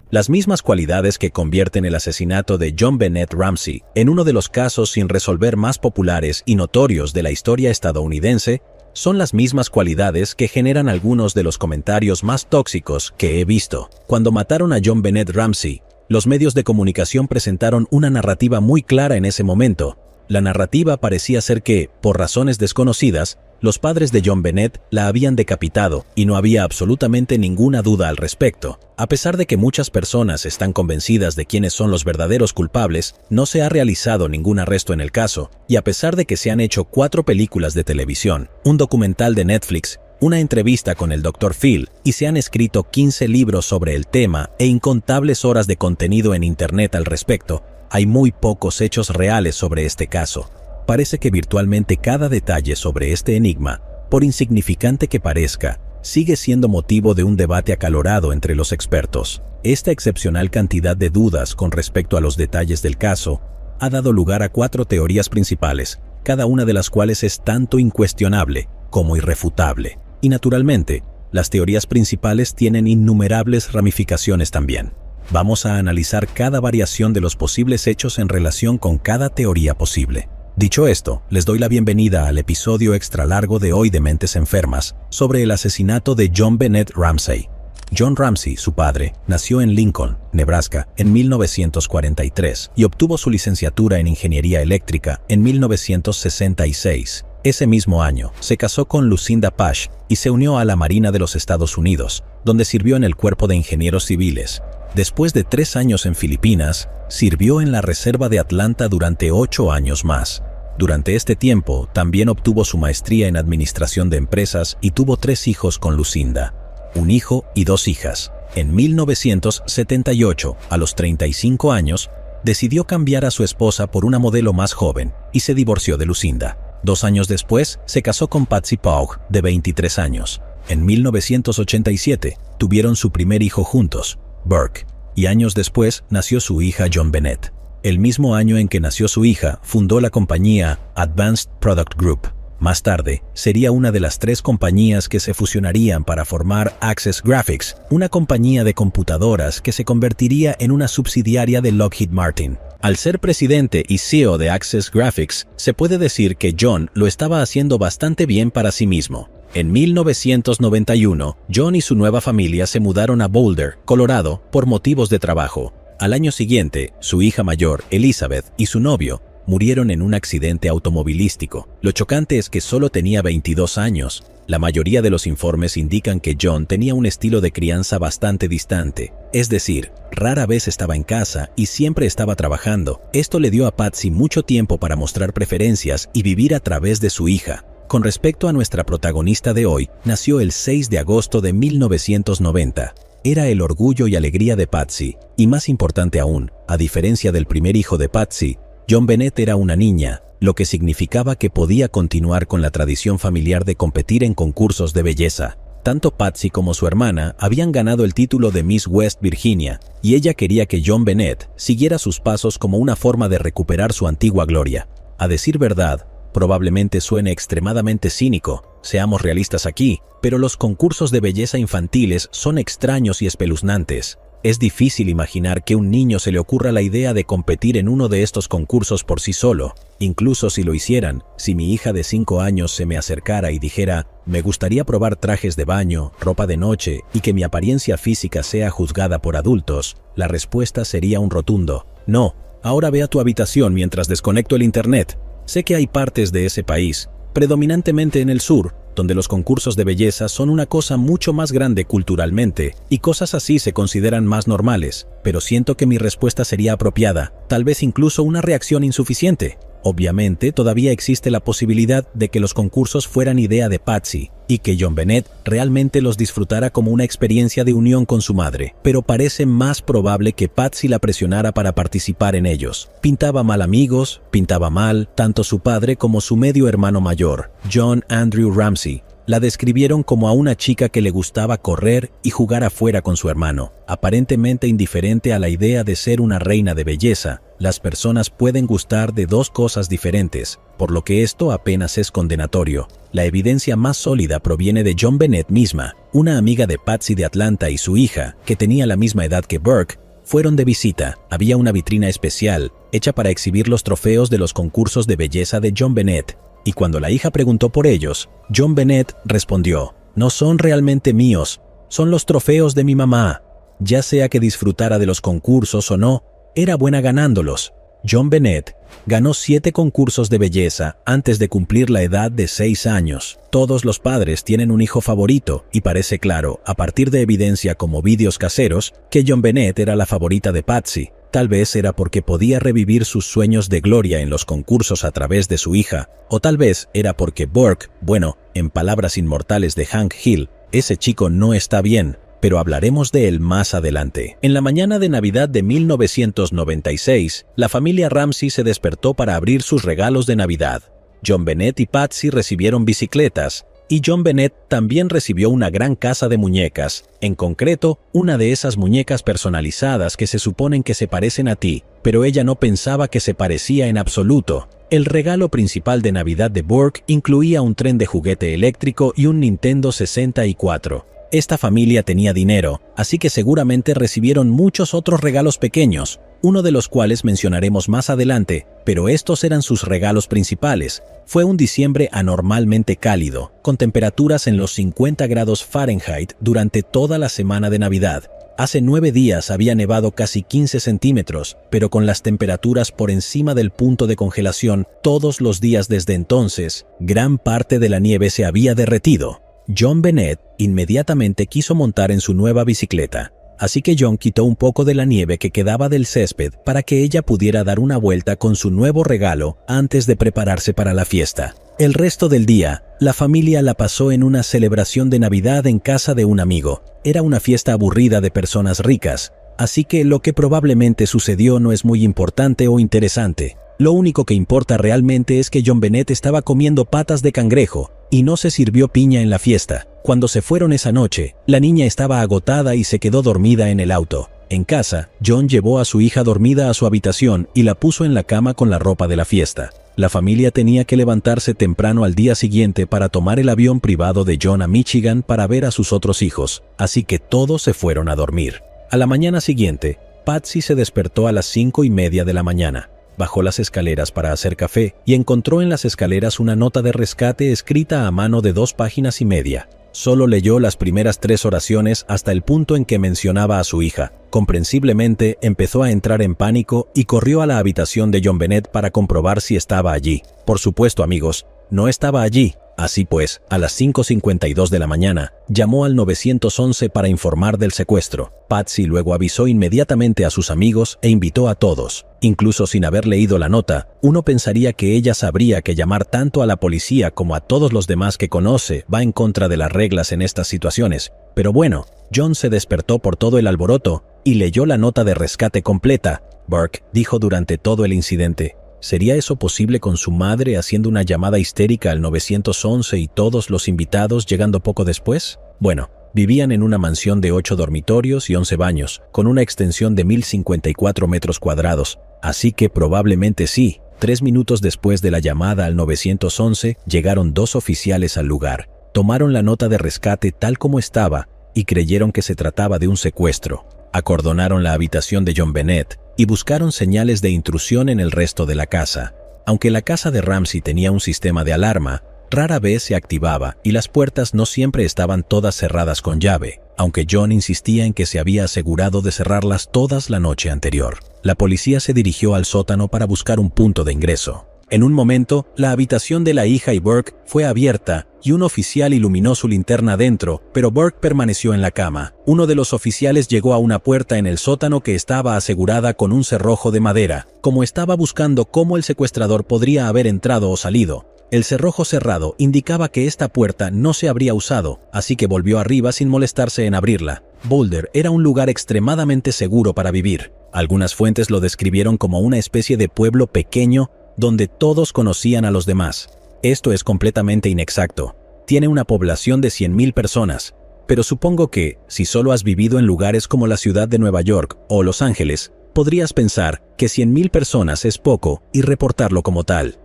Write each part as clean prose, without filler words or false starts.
Las mismas cualidades que convierten el asesinato de JonBenét Ramsey en uno de los casos sin resolver más populares y notorios de la historia estadounidense son las mismas cualidades que generan algunos de los comentarios más tóxicos que he visto. Cuando mataron a JonBenét Ramsey, los medios de comunicación presentaron una narrativa muy clara en ese momento. La narrativa parecía ser que, por razones desconocidas, los padres de JonBenét la habían decapitado y no había absolutamente ninguna duda al respecto. A pesar de que muchas personas están convencidas de quiénes son los verdaderos culpables, no se ha realizado ningún arresto en el caso, y a pesar de que se han hecho 4 películas de televisión, un documental de Netflix, una entrevista con el Dr. Phil y se han escrito 15 libros sobre el tema e incontables horas de contenido en Internet al respecto, hay muy pocos hechos reales sobre este caso. Parece que virtualmente cada detalle sobre este enigma, por insignificante que parezca, sigue siendo motivo de un debate acalorado entre los expertos. Esta excepcional cantidad de dudas con respecto a los detalles del caso ha dado lugar a 4 teorías principales, cada una de las cuales es tanto incuestionable como irrefutable. Y naturalmente, las teorías principales tienen innumerables ramificaciones también. Vamos a analizar cada variación de los posibles hechos en relación con cada teoría posible. Dicho esto, les doy la bienvenida al episodio extra largo de hoy de Mentes Enfermas sobre el asesinato de JonBenét Ramsey. John Ramsey, su padre, nació en Lincoln, Nebraska, en 1943 y obtuvo su licenciatura en Ingeniería Eléctrica en 1966. Ese mismo año, se casó con Lucinda Pash y se unió a la Marina de los Estados Unidos, donde sirvió en el Cuerpo de Ingenieros Civiles. Después de 3 años en Filipinas, sirvió en la Reserva de Atlanta durante 8 años más. Durante este tiempo, también obtuvo su maestría en Administración de Empresas y tuvo 3 hijos con Lucinda, un hijo y 2 hijas. En 1978, a los 35 años, decidió cambiar a su esposa por una modelo más joven y se divorció de Lucinda. 2 años después, se casó con Patsy Paugh, de 23 años. En 1987, tuvieron su primer hijo juntos, Burke, y años después nació su hija JonBenét. El mismo año en que nació su hija, fundó la compañía Advanced Product Group. Más tarde, sería una de las 3 compañías que se fusionarían para formar Access Graphics, una compañía de computadoras que se convertiría en una subsidiaria de Lockheed Martin. Al ser presidente y CEO de Access Graphics, se puede decir que John lo estaba haciendo bastante bien para sí mismo. En 1991, John y su nueva familia se mudaron a Boulder, Colorado, por motivos de trabajo. Al año siguiente, su hija mayor, Elizabeth, y su novio murieron en un accidente automovilístico. Lo chocante es que solo tenía 22 años. La mayoría de los informes indican que John tenía un estilo de crianza bastante distante, es decir, rara vez estaba en casa y siempre estaba trabajando. Esto le dio a Patsy mucho tiempo para mostrar preferencias y vivir a través de su hija. Con respecto a nuestra protagonista de hoy, nació el 6 de agosto de 1990. Era el orgullo y alegría de Patsy, y más importante aún, a diferencia del primer hijo de Patsy, JonBenét era una niña, lo que significaba que podía continuar con la tradición familiar de competir en concursos de belleza. Tanto Patsy como su hermana habían ganado el título de Miss West Virginia, y ella quería que JonBenét siguiera sus pasos como una forma de recuperar su antigua gloria. A decir verdad, probablemente suene extremadamente cínico, seamos realistas aquí, pero los concursos de belleza infantiles son extraños y espeluznantes. Es difícil imaginar que a un niño se le ocurra la idea de competir en uno de estos concursos por sí solo. Incluso si lo hicieran, si mi hija de 5 años se me acercara y dijera, me gustaría probar trajes de baño, ropa de noche y que mi apariencia física sea juzgada por adultos, la respuesta sería un rotundo, no, ahora ve a tu habitación mientras desconecto el internet. Sé que hay partes de ese país, predominantemente en el sur, donde los concursos de belleza son una cosa mucho más grande culturalmente, y cosas así se consideran más normales, pero siento que mi respuesta sería apropiada, tal vez incluso una reacción insuficiente. Obviamente, todavía existe la posibilidad de que los concursos fueran idea de Patsy, y que JonBenét realmente los disfrutara como una experiencia de unión con su madre, pero parece más probable que Patsy la presionara para participar en ellos. Pintaba mal amigos, pintaba mal tanto su padre como su medio hermano mayor, John Andrew Ramsey, La describieron como a una chica que le gustaba correr y jugar afuera con su hermano, aparentemente indiferente a la idea de ser una reina de belleza. Las personas pueden gustar de dos cosas diferentes, por lo que esto apenas es condenatorio. La evidencia más sólida proviene de JonBenét misma, una amiga de Patsy de Atlanta, y su hija, que tenía la misma edad que Burke, fueron de visita. Había una vitrina especial, hecha para exhibir los trofeos de los concursos de belleza de JonBenét. Y cuando la hija preguntó por ellos, JonBenét respondió: «No son realmente míos, son los trofeos de mi mamá». Ya sea que disfrutara de los concursos o no, era buena ganándolos. JonBenét ganó 7 concursos de belleza antes de cumplir la edad de 6 años. Todos los padres tienen un hijo favorito, y parece claro, a partir de evidencia como vídeos caseros, que JonBenét era la favorita de Patsy. Tal vez era porque podía revivir sus sueños de gloria en los concursos a través de su hija, o tal vez era porque Burke, bueno, en palabras inmortales de Hank Hill, ese chico no está bien, pero hablaremos de él más adelante. En la mañana de Navidad de 1996, la familia Ramsey se despertó para abrir sus regalos de Navidad. JonBenét y Patsy recibieron bicicletas, y JonBenét también recibió una gran casa de muñecas, en concreto, una de esas muñecas personalizadas que se suponen que se parecen a ti, pero ella no pensaba que se parecía en absoluto. El regalo principal de Navidad de Burke incluía un tren de juguete eléctrico y un Nintendo 64. Esta familia tenía dinero, así que seguramente recibieron muchos otros regalos pequeños, uno de los cuales mencionaremos más adelante, pero estos eran sus regalos principales. Fue un diciembre anormalmente cálido, con temperaturas en los 50 grados Fahrenheit durante toda la semana de Navidad. Hace 9 días había nevado casi 15 centímetros, pero con las temperaturas por encima del punto de congelación todos los días desde entonces, gran parte de la nieve se había derretido. JonBenét inmediatamente quiso montar en su nueva bicicleta, así que John quitó un poco de la nieve que quedaba del césped para que ella pudiera dar una vuelta con su nuevo regalo antes de prepararse para la fiesta. El resto del día, la familia la pasó en una celebración de Navidad en casa de un amigo. Era una fiesta aburrida de personas ricas, así que lo que probablemente sucedió no es muy importante o interesante. Lo único que importa realmente es que JonBenét estaba comiendo patas de cangrejo y no se sirvió piña en la fiesta. Cuando se fueron esa noche, la niña estaba agotada y se quedó dormida en el auto. En casa, John llevó a su hija dormida a su habitación y la puso en la cama con la ropa de la fiesta. La familia tenía que levantarse temprano al día siguiente para tomar el avión privado de John a Michigan para ver a sus otros hijos, así que todos se fueron a dormir. A la mañana siguiente, Patsy se despertó a las 5:30 de la mañana. Bajó las escaleras para hacer café y encontró en las escaleras una nota de rescate escrita a mano de 2 páginas y media. Solo leyó las primeras 3 oraciones hasta el punto en que mencionaba a su hija. Comprensiblemente, empezó a entrar en pánico y corrió a la habitación de JonBenét para comprobar si estaba allí. Por supuesto, amigos, no estaba allí. Así pues, a las 5:52 de la mañana, llamó al 911 para informar del secuestro. Patsy luego avisó inmediatamente a sus amigos e invitó a todos. Incluso sin haber leído la nota, uno pensaría que ella sabría que llamar tanto a la policía como a todos los demás que conoce va en contra de las reglas en estas situaciones. Pero bueno, John se despertó por todo el alboroto y leyó la nota de rescate completa. Burke dijo durante todo el incidente: ¿sería eso posible con su madre haciendo una llamada histérica al 911 y todos los invitados llegando poco después? Bueno, vivían en una mansión de 8 dormitorios y 11 baños, con una extensión de 1054 metros cuadrados, así que probablemente sí. 3 minutos después de la llamada al 911, llegaron 2 oficiales al lugar. Tomaron la nota de rescate tal como estaba y creyeron que se trataba de un secuestro. Acordonaron la habitación de JonBenét y buscaron señales de intrusión en el resto de la casa. Aunque la casa de Ramsey tenía un sistema de alarma, rara vez se activaba y las puertas no siempre estaban todas cerradas con llave, aunque John insistía en que se había asegurado de cerrarlas todas la noche anterior. La policía se dirigió al sótano para buscar un punto de ingreso. En un momento, la habitación de la hija y Burke fue abierta y un oficial iluminó su linterna dentro, pero Burke permaneció en la cama. Uno de los oficiales llegó a una puerta en el sótano que estaba asegurada con un cerrojo de madera. Como estaba buscando cómo el secuestrador podría haber entrado o salido, el cerrojo cerrado indicaba que esta puerta no se habría usado, así que volvió arriba sin molestarse en abrirla. Boulder era un lugar extremadamente seguro para vivir. Algunas fuentes lo describieron como una especie de pueblo pequeño donde todos conocían a los demás. Esto es completamente inexacto. tiene una población de 100.000 personas, pero supongo que, si solo has vivido en lugares como la ciudad de Nueva York o Los Ángeles, podrías pensar que 100.000 personas es poco y reportarlo como tal.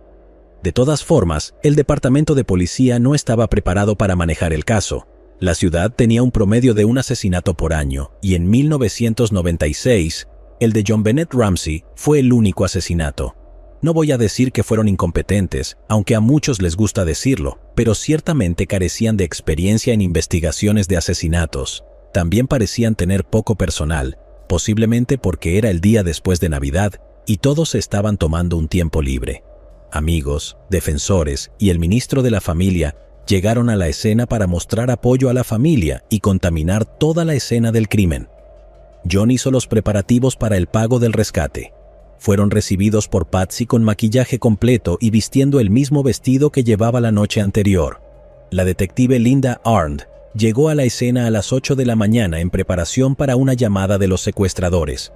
De todas formas, el departamento de policía no estaba preparado para manejar el caso. La ciudad tenía un promedio de un asesinato por año, y en 1996, el de John Bennett Ramsey fue el único asesinato. No voy a decir que fueron incompetentes, aunque a muchos les gusta decirlo, pero ciertamente carecían de experiencia en investigaciones de asesinatos. También parecían tener poco personal, posiblemente porque era el día después de Navidad y todos estaban tomando un tiempo libre. Amigos, defensores y el ministro de la familia llegaron a la escena para mostrar apoyo a la familia y contaminar toda la escena del crimen. John hizo los preparativos para el pago del rescate. Fueron recibidos por Patsy con maquillaje completo y vistiendo el mismo vestido que llevaba la noche anterior. La detective Linda Arndt llegó a la escena a las 8 de la mañana en preparación para una llamada de los secuestradores.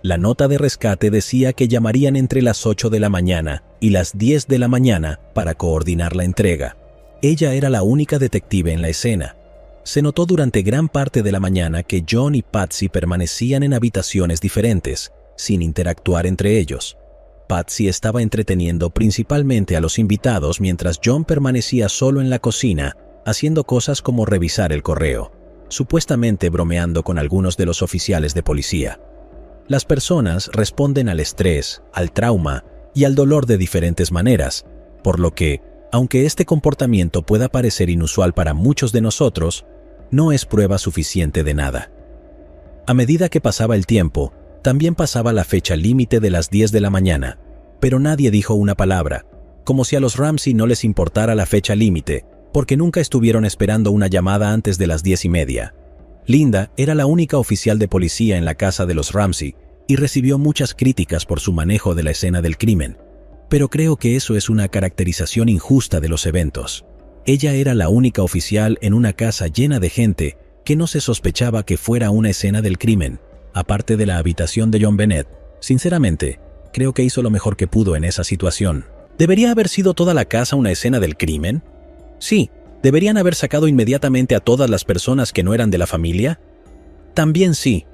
La nota de rescate decía que llamarían entre las 8 de la mañana y las 10 de la mañana para coordinar la entrega. Ella era la única detective en la escena. Se notó durante gran parte de la mañana que John y Patsy permanecían en habitaciones diferentes, sin interactuar entre ellos. Patsy estaba entreteniendo principalmente a los invitados mientras John permanecía solo en la cocina, haciendo cosas como revisar el correo, supuestamente bromeando con algunos de los oficiales de policía. Las personas responden al estrés, al trauma y al dolor de diferentes maneras, por lo que, aunque este comportamiento pueda parecer inusual para muchos de nosotros, no es prueba suficiente de nada. A medida que pasaba el tiempo, también pasaba la fecha límite de las 10 de la mañana, pero nadie dijo una palabra, como si a los Ramsey no les importara la fecha límite, porque nunca estuvieron esperando una llamada antes de las 10:30. Linda era la única oficial de policía en la casa de los Ramsey y recibió muchas críticas por su manejo de la escena del crimen, pero creo que eso es una caracterización injusta de los eventos. Ella era la única oficial en una casa llena de gente que no se sospechaba que fuera una escena del crimen, aparte de la habitación de John Bennett. Sinceramente, creo que hizo lo mejor que pudo en esa situación. ¿Debería haber sido toda la casa una escena del crimen? Sí. ¿Deberían haber sacado inmediatamente a todas las personas que no eran de la familia? También sí.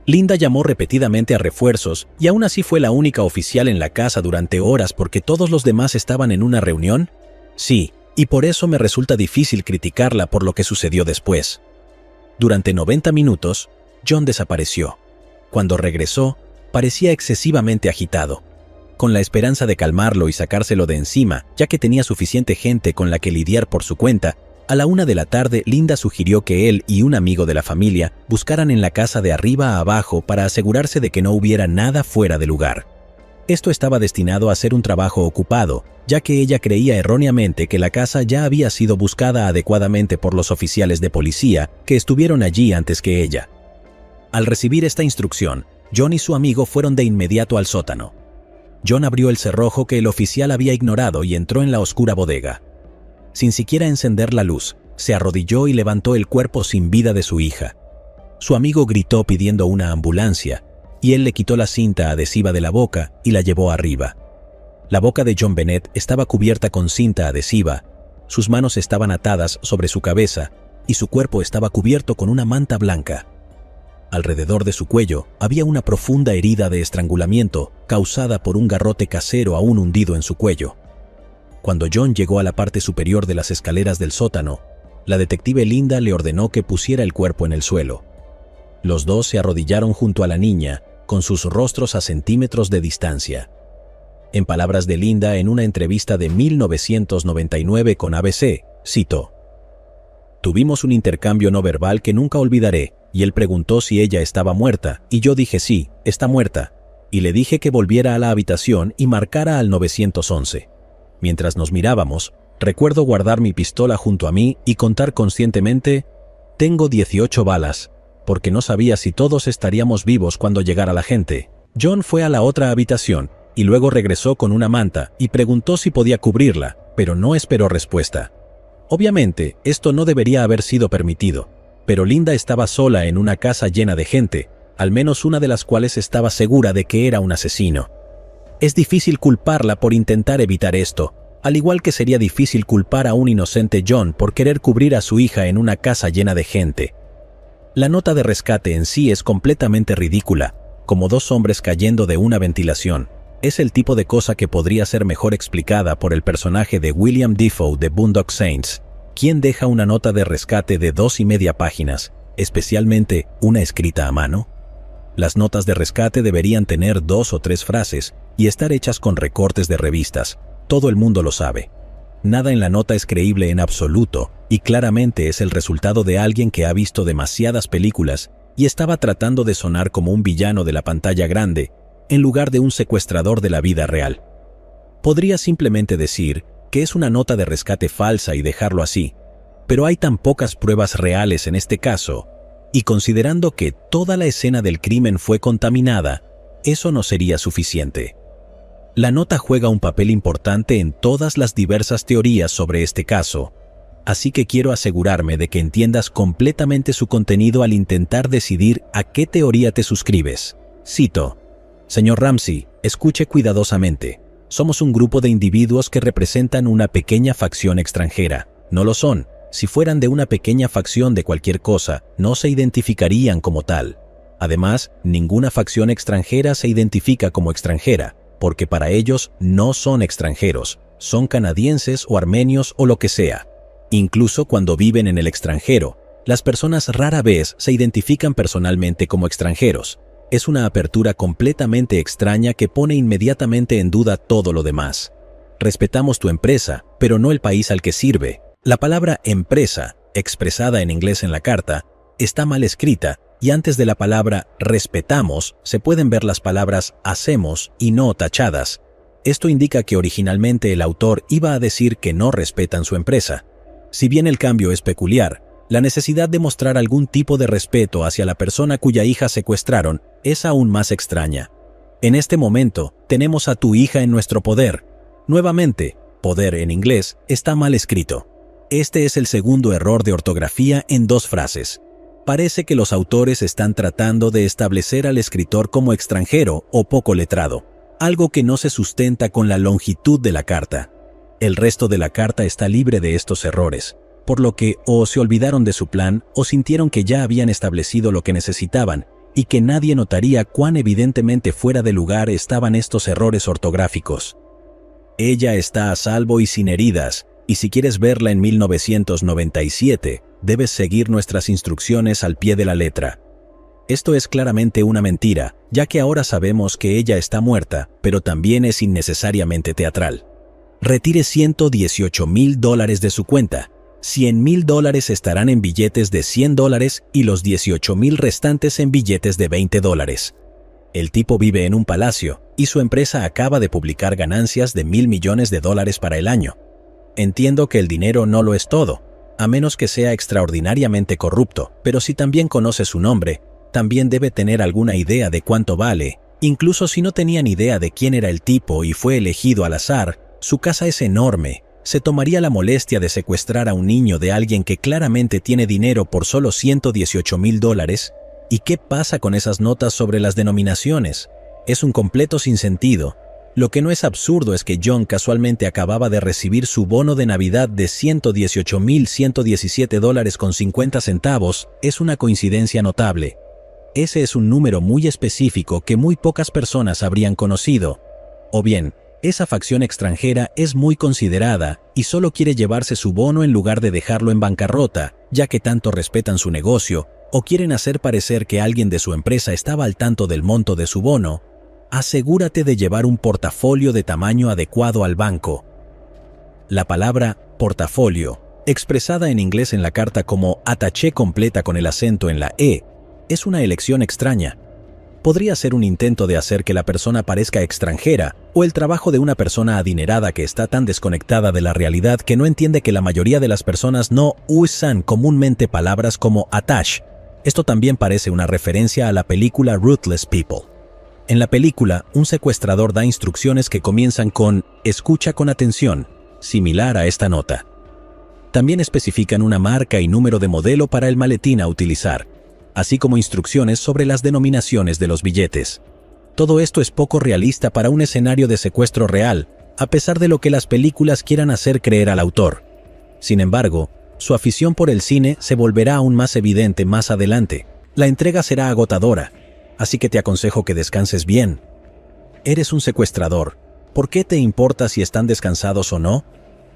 Linda llamó repetidamente a refuerzos y aún así fue la única oficial en la casa durante horas porque todos los demás estaban en una reunión. Sí, y por eso me resulta difícil criticarla por lo que sucedió después. Durante 90 minutos, John desapareció. Cuando regresó, parecía excesivamente agitado. Con la esperanza de calmarlo y sacárselo de encima, ya que tenía suficiente gente con la que lidiar por su cuenta, a la 1 de la tarde Linda sugirió que él y un amigo de la familia buscaran en la casa de arriba a abajo para asegurarse de que no hubiera nada fuera de lugar. Esto estaba destinado a ser un trabajo ocupado, ya que ella creía erróneamente que la casa ya había sido buscada adecuadamente por los oficiales de policía que estuvieron allí antes que ella. Al recibir esta instrucción, John y su amigo fueron de inmediato al sótano. John abrió el cerrojo que el oficial había ignorado y entró en la oscura bodega. Sin siquiera encender la luz, se arrodilló y levantó el cuerpo sin vida de su hija. Su amigo gritó pidiendo una ambulancia, y él le quitó la cinta adhesiva de la boca y la llevó arriba. La boca de John Bennett estaba cubierta con cinta adhesiva, sus manos estaban atadas sobre su cabeza y su cuerpo estaba cubierto con una manta blanca. Alrededor de su cuello había una profunda herida de estrangulamiento causada por un garrote casero aún hundido en su cuello. Cuando John llegó a la parte superior de las escaleras del sótano, la detective Linda le ordenó que pusiera el cuerpo en el suelo. Los dos se arrodillaron junto a la niña, con sus rostros a centímetros de distancia. En palabras de Linda en una entrevista de 1999 con ABC, citó: "Tuvimos un intercambio no verbal que nunca olvidaré, y él preguntó si ella estaba muerta, y yo dije sí, está muerta, y le dije que volviera a la habitación y marcara al 911. Mientras nos mirábamos, recuerdo guardar mi pistola junto a mí y contar conscientemente, tengo 18 balas, porque no sabía si todos estaríamos vivos cuando llegara la gente". John fue a la otra habitación y luego regresó con una manta y preguntó si podía cubrirla, pero no esperó respuesta. Obviamente, esto no debería haber sido permitido, pero Linda estaba sola en una casa llena de gente, al menos una de las cuales estaba segura de que era un asesino. Es difícil culparla por intentar evitar esto, al igual que sería difícil culpar a un inocente John por querer cubrir a su hija en una casa llena de gente. La nota de rescate en sí es completamente ridícula, como dos hombres cayendo de una ventilación. Es el tipo de cosa que podría ser mejor explicada por el personaje de William Dafoe de Boondock Saints, quien deja una nota de rescate de 2.5 páginas, especialmente una escrita a mano. Las notas de rescate deberían tener 2 o 3 frases y estar hechas con recortes de revistas. Todo el mundo lo sabe. Nada en la nota es creíble en absoluto, y claramente es el resultado de alguien que ha visto demasiadas películas y estaba tratando de sonar como un villano de la pantalla grande, en lugar de un secuestrador de la vida real. Podría simplemente decir que es una nota de rescate falsa y dejarlo así, pero hay tan pocas pruebas reales en este caso, y considerando que toda la escena del crimen fue contaminada, eso no sería suficiente. La nota juega un papel importante en todas las diversas teorías sobre este caso, así que quiero asegurarme de que entiendas completamente su contenido al intentar decidir a qué teoría te suscribes. Cito: Señor Ramsey, escuche cuidadosamente. Somos un grupo de individuos que representan una pequeña facción extranjera. No lo son. Si fueran de una pequeña facción de cualquier cosa, no se identificarían como tal. Además, ninguna facción extranjera se identifica como extranjera, porque para ellos no son extranjeros, son canadienses o armenios o lo que sea. Incluso cuando viven en el extranjero, las personas rara vez se identifican personalmente como extranjeros. Es una apertura completamente extraña que pone inmediatamente en duda todo lo demás. Respetamos tu empresa, pero no el país al que sirve. La palabra empresa, expresada en inglés en la carta, está mal escrita, y antes de la palabra respetamos se pueden ver las palabras hacemos y no tachadas. Esto indica que originalmente el autor iba a decir que no respetan su empresa. Si bien el cambio es peculiar, la necesidad de mostrar algún tipo de respeto hacia la persona cuya hija secuestraron es aún más extraña. En este momento, tenemos a tu hija en nuestro poder. Nuevamente, poder en inglés está mal escrito. Este es el segundo error de ortografía en 2 frases. Parece que los autores están tratando de establecer al escritor como extranjero o poco letrado, algo que no se sustenta con la longitud de la carta. El resto de la carta está libre de estos errores, por lo que o se olvidaron de su plan o sintieron que ya habían establecido lo que necesitaban y que nadie notaría cuán evidentemente fuera de lugar estaban estos errores ortográficos. Ella está a salvo y sin heridas, y si quieres verla en 1997, debes seguir nuestras instrucciones al pie de la letra. Esto es claramente una mentira, ya que ahora sabemos que ella está muerta, pero también es innecesariamente teatral. Retire $118,000 de su cuenta. $100,000 estarán en billetes de $100 y los 18,000 restantes en billetes de $20. El tipo vive en un palacio, y su empresa acaba de publicar ganancias de $1,000 millones para el año. Entiendo que el dinero no lo es todo, a menos que sea extraordinariamente corrupto, pero si también conoce su nombre, también debe tener alguna idea de cuánto vale. Incluso si no tenían idea de quién era el tipo y fue elegido al azar, su casa es enorme. ¿Se tomaría la molestia de secuestrar a un niño de alguien que claramente tiene dinero por solo $118,000? ¿Y qué pasa con esas notas sobre las denominaciones? Es un completo sinsentido. Lo que no es absurdo es que John casualmente acababa de recibir su bono de Navidad de $118,117.50. Es una coincidencia notable. Ese es un número muy específico que muy pocas personas habrían conocido. O bien, esa facción extranjera es muy considerada y solo quiere llevarse su bono en lugar de dejarlo en bancarrota, ya que tanto respetan su negocio, o quieren hacer parecer que alguien de su empresa estaba al tanto del monto de su bono. Asegúrate de llevar un portafolio de tamaño adecuado al banco. La palabra portafolio, expresada en inglés en la carta como attaché completa con el acento en la E, es una elección extraña. Podría ser un intento de hacer que la persona parezca extranjera, o el trabajo de una persona adinerada que está tan desconectada de la realidad que no entiende que la mayoría de las personas no usan comúnmente palabras como attache. Esto también parece una referencia a la película Ruthless People. En la película, un secuestrador da instrucciones que comienzan con «escucha con atención», similar a esta nota. También especifican una marca y número de modelo para el maletín a utilizar, así como instrucciones sobre las denominaciones de los billetes. Todo esto es poco realista para un escenario de secuestro real, a pesar de lo que las películas quieran hacer creer al autor. Sin embargo, su afición por el cine se volverá aún más evidente más adelante. La entrega será agotadora, así que te aconsejo que descanses bien. Eres un secuestrador. ¿Por qué te importa si están descansados o no?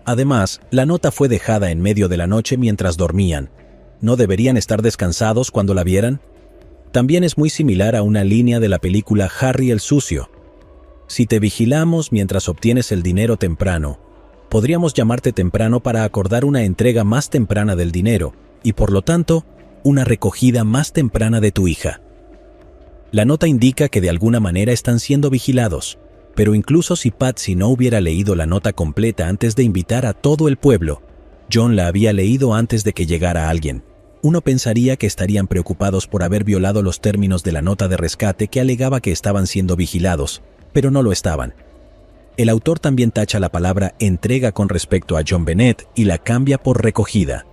Además, la nota fue dejada en medio de la noche mientras dormían. ¿No deberían estar descansados cuando la vieran? También es muy similar a una línea de la película Harry el Sucio. Si te vigilamos mientras obtienes el dinero temprano, podríamos llamarte temprano para acordar una entrega más temprana del dinero y, por lo tanto, una recogida más temprana de tu hija. La nota indica que de alguna manera están siendo vigilados, pero incluso si Patsy no hubiera leído la nota completa antes de invitar a todo el pueblo, John la había leído antes de que llegara alguien. Uno pensaría que estarían preocupados por haber violado los términos de la nota de rescate que alegaba que estaban siendo vigilados, pero no lo estaban. El autor también tacha la palabra entrega con respecto a John Bennett y la cambia por recogida.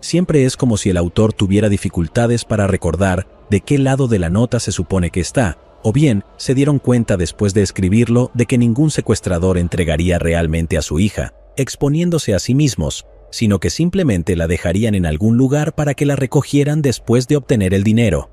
Siempre es como si el autor tuviera dificultades para recordar de qué lado de la nota se supone que está, o bien se dieron cuenta después de escribirlo de que ningún secuestrador entregaría realmente a su hija, exponiéndose a sí mismos, sino que simplemente la dejarían en algún lugar para que la recogieran después de obtener el dinero.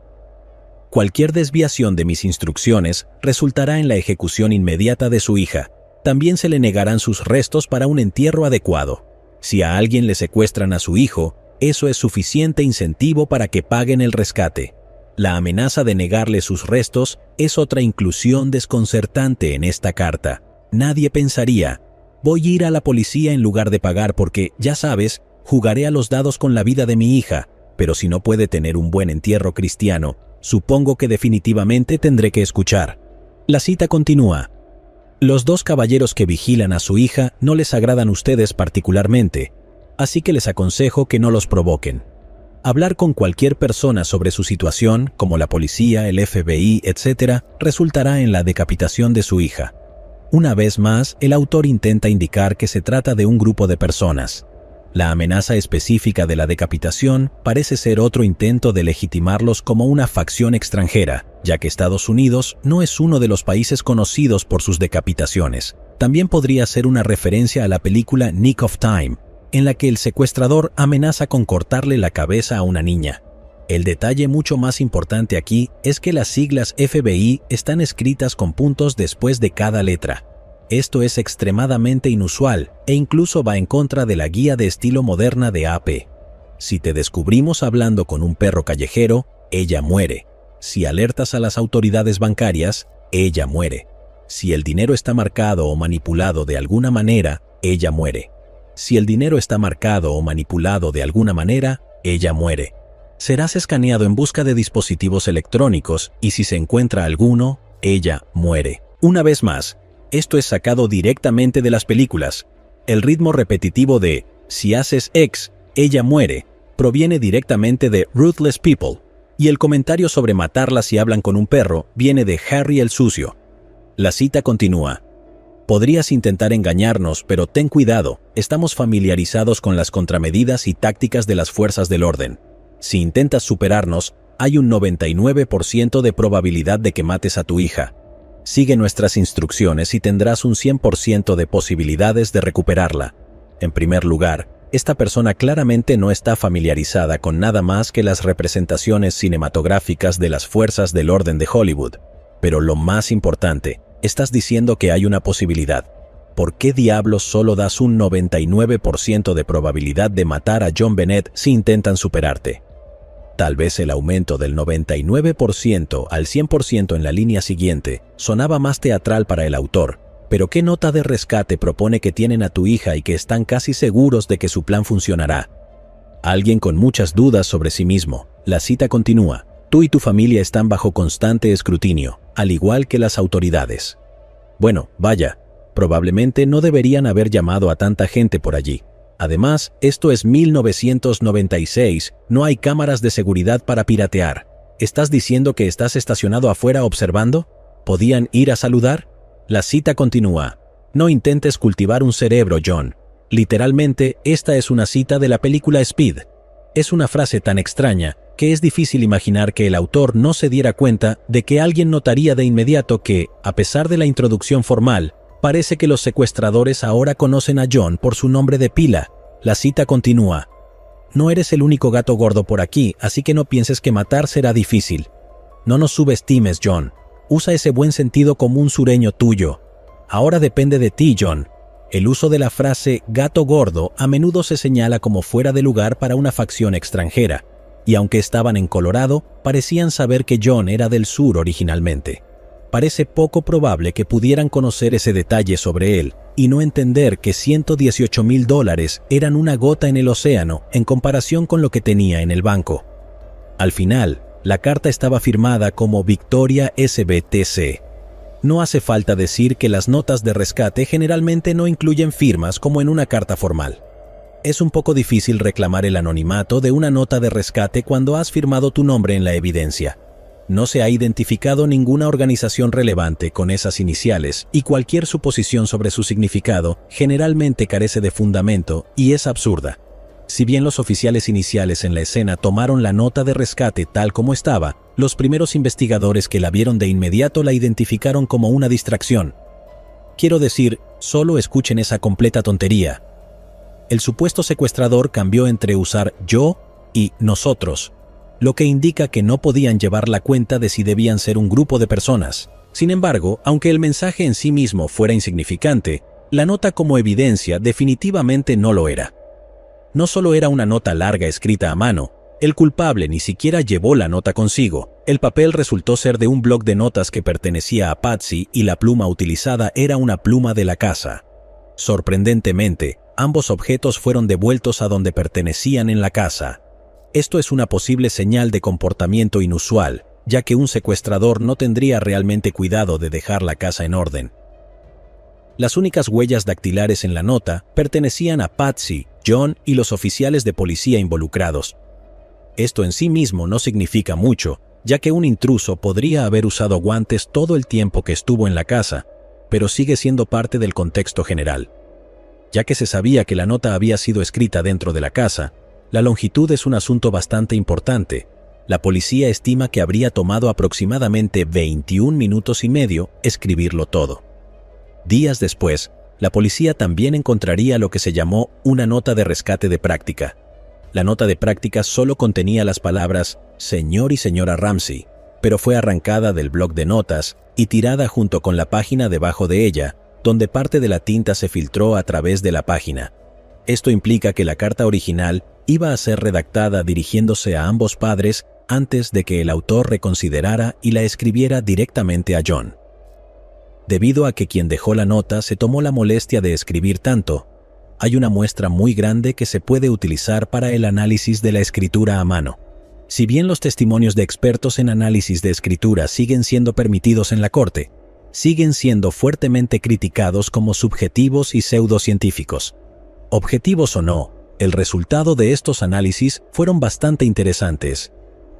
Cualquier desviación de mis instrucciones resultará en la ejecución inmediata de su hija. También se le negarán sus restos para un entierro adecuado. Si a alguien le secuestran a su hijo, eso es suficiente incentivo para que paguen el rescate. La amenaza de negarle sus restos es otra inclusión desconcertante en esta carta. Nadie pensaría, voy a ir a la policía en lugar de pagar porque, ya sabes, jugaré a los dados con la vida de mi hija, pero si no puede tener un buen entierro cristiano, supongo que definitivamente tendré que escuchar. La cita continúa. Los dos caballeros que vigilan a su hija no les agradan ustedes particularmente, así que les aconsejo que no los provoquen. Hablar con cualquier persona sobre su situación, como la policía, el FBI, etc., resultará en la decapitación de su hija. Una vez más, el autor intenta indicar que se trata de un grupo de personas. La amenaza específica de la decapitación parece ser otro intento de legitimarlos como una facción extranjera, ya que Estados Unidos no es uno de los países conocidos por sus decapitaciones. También podría ser una referencia a la película Nick of Time, en la que el secuestrador amenaza con cortarle la cabeza a una niña. El detalle mucho más importante aquí es que las siglas FBI están escritas con puntos después de cada letra. Esto es extremadamente inusual e incluso va en contra de la guía de estilo moderna de AP. Si te descubrimos hablando con un perro callejero, ella muere. Si alertas a las autoridades bancarias, ella muere. Si el dinero está marcado o manipulado de alguna manera, ella muere. Si el dinero está marcado o manipulado de alguna manera, ella muere. Serás escaneado en busca de dispositivos electrónicos y si se encuentra alguno, ella muere. Una vez más, esto es sacado directamente de las películas. El ritmo repetitivo de si haces X, ella muere, proviene directamente de Ruthless People, y el comentario sobre matarla si hablan con un perro viene de Harry el Sucio. La cita continúa. Podrías intentar engañarnos, pero ten cuidado, estamos familiarizados con las contramedidas y tácticas de las fuerzas del orden. Si intentas superarnos, hay un 99% de probabilidad de que mates a tu hija. Sigue nuestras instrucciones y tendrás un 100% de posibilidades de recuperarla. En primer lugar, esta persona claramente no está familiarizada con nada más que las representaciones cinematográficas de las fuerzas del orden de Hollywood. Pero lo más importante, estás diciendo que hay una posibilidad. ¿Por qué diablos solo das un 99% de probabilidad de matar a John Bennett si intentan superarte? Tal vez el aumento del 99% al 100% en la línea siguiente sonaba más teatral para el autor, pero ¿qué nota de rescate propone que tienen a tu hija y que están casi seguros de que su plan funcionará? Alguien con muchas dudas sobre sí mismo. La cita continúa. Tú y tu familia están bajo constante escrutinio, al igual que las autoridades. Bueno, vaya, probablemente no deberían haber llamado a tanta gente por allí. Además, esto es 1996, no hay cámaras de seguridad para piratear. ¿Estás diciendo que estás estacionado afuera observando? ¿Podían ir a saludar? La cita continúa. No intentes cultivar un cerebro, John. Literalmente, esta es una cita de la película Speed. Es una frase tan extraña que es difícil imaginar que el autor no se diera cuenta de que alguien notaría de inmediato que, a pesar de la introducción formal, Parece que los secuestradores ahora conocen a John por su nombre de pila. La cita continúa. No eres el único gato gordo por aquí, así que no pienses que matar será difícil. No nos subestimes, John. Usa ese buen sentido común sureño tuyo. Ahora depende de ti, John. El uso de la frase gato gordo a menudo se señala como fuera de lugar para una facción extranjera, y aunque estaban en Colorado, parecían saber que John era del sur originalmente. Parece poco probable que pudieran conocer ese detalle sobre él y no entender que $118,000 eran una gota en el océano en comparación con lo que tenía en el banco. Al final, la carta estaba firmada como Victoria SBTC. No hace falta decir que las notas de rescate generalmente no incluyen firmas como en una carta formal. Es un poco difícil reclamar el anonimato de una nota de rescate cuando has firmado tu nombre en la evidencia. No se ha identificado ninguna organización relevante con esas iniciales y cualquier suposición sobre su significado generalmente carece de fundamento y es absurda. Si bien los oficiales iniciales en la escena tomaron la nota de rescate tal como estaba, los primeros investigadores que la vieron de inmediato la identificaron como una distracción. Quiero decir, solo escuchen esa completa tontería. El supuesto secuestrador cambió entre usar yo y nosotros, lo que indica que no podían llevar la cuenta de si debían ser un grupo de personas. Sin embargo, aunque el mensaje en sí mismo fuera insignificante, la nota como evidencia definitivamente no lo era. No solo era una nota larga escrita a mano, el culpable ni siquiera llevó la nota consigo. El papel resultó ser de un bloc de notas que pertenecía a Patsy y la pluma utilizada era una pluma de la casa. Sorprendentemente, ambos objetos fueron devueltos a donde pertenecían en la casa. Esto es una posible señal de comportamiento inusual, ya que un secuestrador no tendría realmente cuidado de dejar la casa en orden. Las únicas huellas dactilares en la nota pertenecían a Patsy, John y los oficiales de policía involucrados. Esto en sí mismo no significa mucho, ya que un intruso podría haber usado guantes todo el tiempo que estuvo en la casa, pero sigue siendo parte del contexto general. Ya que se sabía que la nota había sido escrita dentro de la casa, la longitud es un asunto bastante importante. La policía estima que habría tomado aproximadamente 21 minutos y medio escribirlo todo. Días después, la policía también encontraría lo que se llamó una nota de rescate de práctica. La nota de práctica solo contenía las palabras «Señor y señora Ramsey», pero fue arrancada del bloc de notas y tirada junto con la página debajo de ella, donde parte de la tinta se filtró a través de la página. Esto implica que la carta original iba a ser redactada dirigiéndose a ambos padres antes de que el autor reconsiderara y la escribiera directamente a John. Debido a que quien dejó la nota se tomó la molestia de escribir tanto, hay una muestra muy grande que se puede utilizar para el análisis de la escritura a mano. Si bien los testimonios de expertos en análisis de escritura siguen siendo permitidos en la corte, siguen siendo fuertemente criticados como subjetivos y pseudocientíficos. Objetivos o no, el resultado de estos análisis fueron bastante interesantes.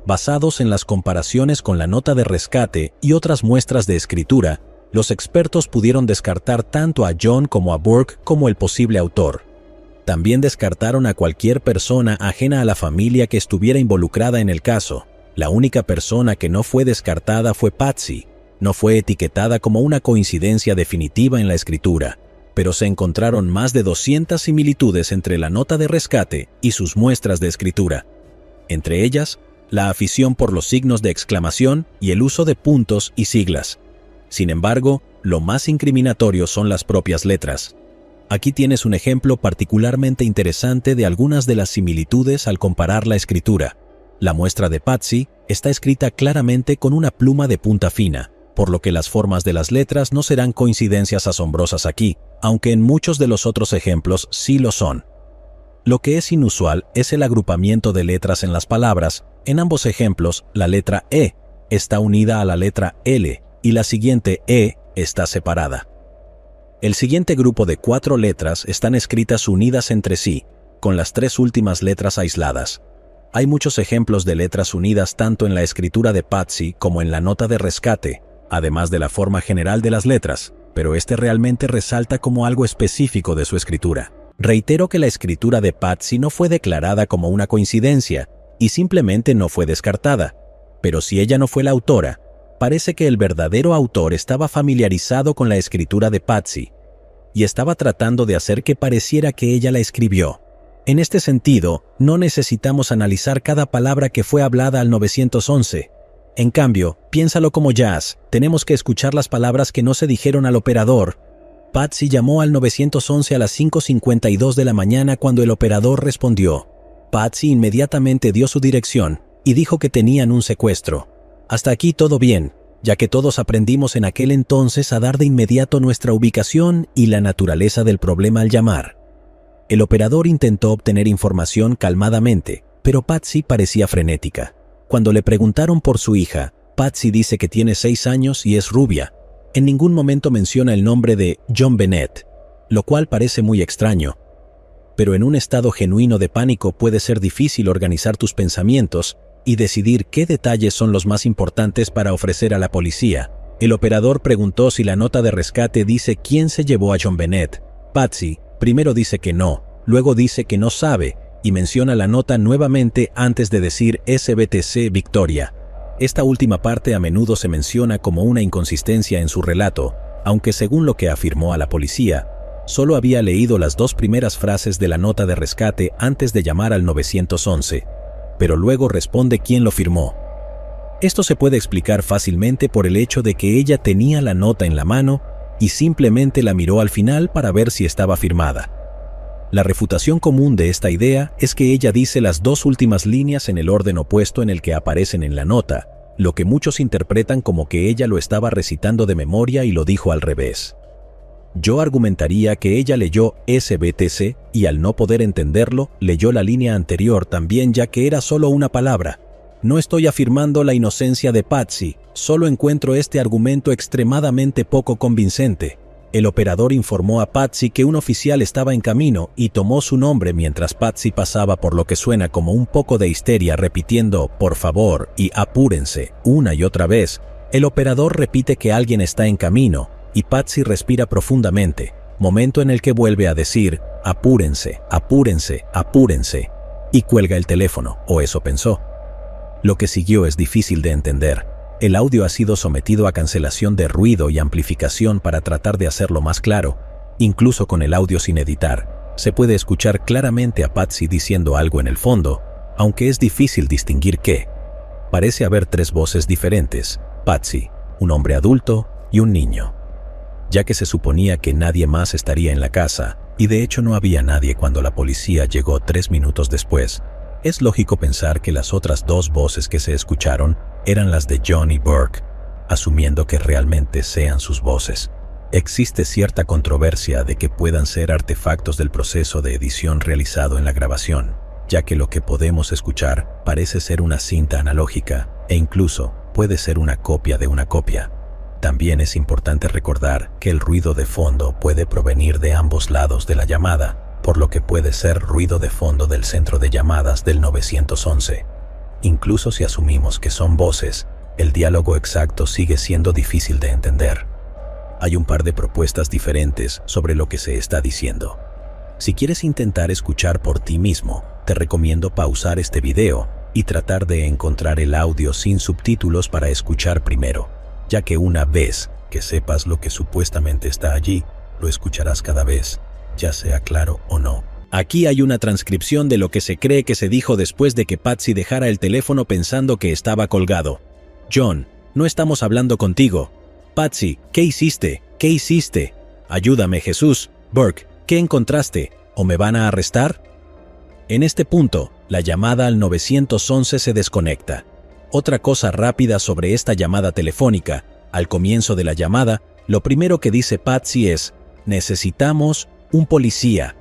Basados en las comparaciones con la nota de rescate y otras muestras de escritura, los expertos pudieron descartar tanto a John como a Burke como el posible autor. También descartaron a cualquier persona ajena a la familia que estuviera involucrada en el caso. La única persona que no fue descartada fue Patsy. No fue etiquetada como una coincidencia definitiva en la escritura, pero se encontraron más de 200 similitudes entre la nota de rescate y sus muestras de escritura. Entre ellas, la afición por los signos de exclamación y el uso de puntos y siglas. Sin embargo, lo más incriminatorio son las propias letras. Aquí tienes un ejemplo particularmente interesante de algunas de las similitudes al comparar la escritura. La muestra de Patsy está escrita claramente con una pluma de punta fina, por lo que las formas de las letras no serán coincidencias asombrosas aquí, aunque en muchos de los otros ejemplos sí lo son. Lo que es inusual es el agrupamiento de letras en las palabras. En ambos ejemplos, la letra E está unida a la letra L y la siguiente E está separada. El siguiente grupo de 4 letras están escritas unidas entre sí, con las 3 últimas letras aisladas. Hay muchos ejemplos de letras unidas tanto en la escritura de Patsy como en la nota de rescate, además de la forma general de las letras, pero este realmente resalta como algo específico de su escritura. Reitero que la escritura de Patsy no fue declarada como una coincidencia y simplemente no fue descartada, pero si ella no fue la autora, parece que el verdadero autor estaba familiarizado con la escritura de Patsy y estaba tratando de hacer que pareciera que ella la escribió. En este sentido, no necesitamos analizar cada palabra que fue hablada al 911. En cambio, piénsalo como jazz, tenemos que escuchar las palabras que no se dijeron al operador. Patsy llamó al 911 a las 5:52 de la mañana cuando el operador respondió. Patsy inmediatamente dio su dirección y dijo que tenían un secuestro. Hasta aquí todo bien, ya que todos aprendimos en aquel entonces a dar de inmediato nuestra ubicación y la naturaleza del problema al llamar. El operador intentó obtener información calmadamente, pero Patsy parecía frenética. Cuando le preguntaron por su hija, Patsy dice que tiene 6 años y es rubia. En ningún momento menciona el nombre de John Bennett, lo cual parece muy extraño. Pero en un estado genuino de pánico puede ser difícil organizar tus pensamientos y decidir qué detalles son los más importantes para ofrecer a la policía. El operador preguntó si la nota de rescate dice quién se llevó a John Bennett. Patsy primero dice que no, luego dice que no sabe y menciona la nota nuevamente antes de decir SBTC Victoria. Esta última parte a menudo se menciona como una inconsistencia en su relato, aunque según lo que afirmó a la policía, solo había leído las 2 primeras frases de la nota de rescate antes de llamar al 911, pero luego responde quién lo firmó. Esto se puede explicar fácilmente por el hecho de que ella tenía la nota en la mano y simplemente la miró al final para ver si estaba firmada. La refutación común de esta idea es que ella dice las 2 últimas líneas en el orden opuesto en el que aparecen en la nota, lo que muchos interpretan como que ella lo estaba recitando de memoria y lo dijo al revés. Yo argumentaría que ella leyó SBTC y al no poder entenderlo, leyó la línea anterior también ya que era solo una palabra. No estoy afirmando la inocencia de Patsy, solo encuentro este argumento extremadamente poco convincente. El operador informó a Patsy que un oficial estaba en camino y tomó su nombre mientras Patsy pasaba por lo que suena como un poco de histeria repitiendo «por favor» y «apúrense» una y otra vez. El operador repite que alguien está en camino y Patsy respira profundamente, momento en el que vuelve a decir «apúrense, apúrense, apúrense» y cuelga el teléfono, o eso pensó. Lo que siguió es difícil de entender. El audio ha sido sometido a cancelación de ruido y amplificación para tratar de hacerlo más claro. Incluso con el audio sin editar, se puede escuchar claramente a Patsy diciendo algo en el fondo, aunque es difícil distinguir qué. Parece haber 3 voces diferentes, Patsy, un hombre adulto y un niño. Ya que se suponía que nadie más estaría en la casa, y de hecho no había nadie cuando la policía llegó 3 minutos después, es lógico pensar que las otras 2 voces que se escucharon eran las de John y Burke, asumiendo que realmente sean sus voces. Existe cierta controversia de que puedan ser artefactos del proceso de edición realizado en la grabación, ya que lo que podemos escuchar parece ser una cinta analógica e incluso puede ser una copia de una copia. También es importante recordar que el ruido de fondo puede provenir de ambos lados de la llamada, por lo que puede ser ruido de fondo del centro de llamadas del 911. Incluso si asumimos que son voces, el diálogo exacto sigue siendo difícil de entender. Hay un par de propuestas diferentes sobre lo que se está diciendo. Si quieres intentar escuchar por ti mismo, te recomiendo pausar este video y tratar de encontrar el audio sin subtítulos para escuchar primero, ya que una vez que sepas lo que supuestamente está allí, lo escucharás cada vez, ya sea claro o no. Aquí hay una transcripción de lo que se cree que se dijo después de que Patsy dejara el teléfono pensando que estaba colgado. John, no estamos hablando contigo. Patsy, ¿qué hiciste? ¿Qué hiciste? Ayúdame, Jesús. Burke, ¿qué encontraste? ¿O me van a arrestar? En este punto, la llamada al 911 se desconecta. Otra cosa rápida sobre esta llamada telefónica. Al comienzo de la llamada, lo primero que dice Patsy es, necesitamos un policía.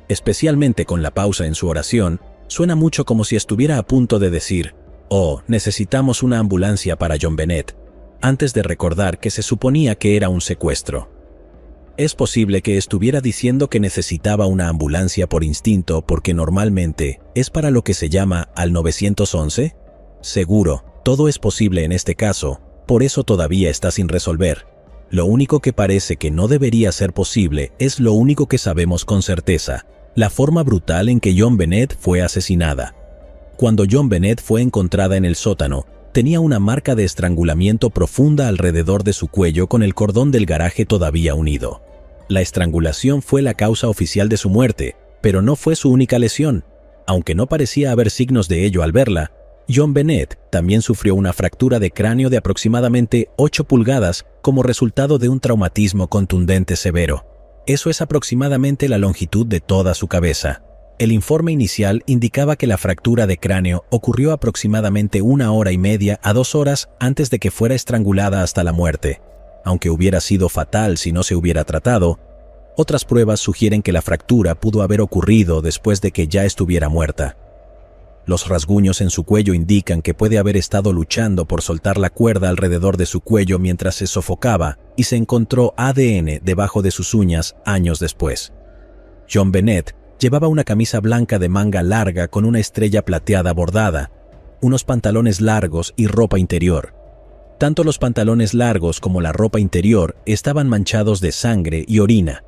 Especialmente con la pausa en su oración, suena mucho como si estuviera a punto de decir, oh, necesitamos una ambulancia para John Bennett, antes de recordar que se suponía que era un secuestro. Es posible que estuviera diciendo que necesitaba una ambulancia por instinto porque normalmente es para lo que se llama al 911. Seguro, todo es posible en este caso, por eso todavía está sin resolver. Lo único que parece que no debería ser posible es lo único que sabemos con certeza, la forma brutal en que John Bennett fue asesinada. Cuando John Bennett fue encontrada en el sótano, tenía una marca de estrangulamiento profunda alrededor de su cuello con el cordón del garaje todavía unido. La estrangulación fue la causa oficial de su muerte, pero no fue su única lesión. Aunque no parecía haber signos de ello al verla, John Bennett también sufrió una fractura de cráneo de aproximadamente 8 pulgadas como resultado de un traumatismo contundente severo. Eso es aproximadamente la longitud de toda su cabeza. El informe inicial indicaba que la fractura de cráneo ocurrió aproximadamente 1 hora y media a 2 horas antes de que fuera estrangulada hasta la muerte. Aunque hubiera sido fatal si no se hubiera tratado, otras pruebas sugieren que la fractura pudo haber ocurrido después de que ya estuviera muerta. Los rasguños en su cuello indican que puede haber estado luchando por soltar la cuerda alrededor de su cuello mientras se sofocaba y se encontró ADN debajo de sus uñas años después. John Bennett llevaba una camisa blanca de manga larga con una estrella plateada bordada, unos pantalones largos y ropa interior. Tanto los pantalones largos como la ropa interior estaban manchados de sangre y orina.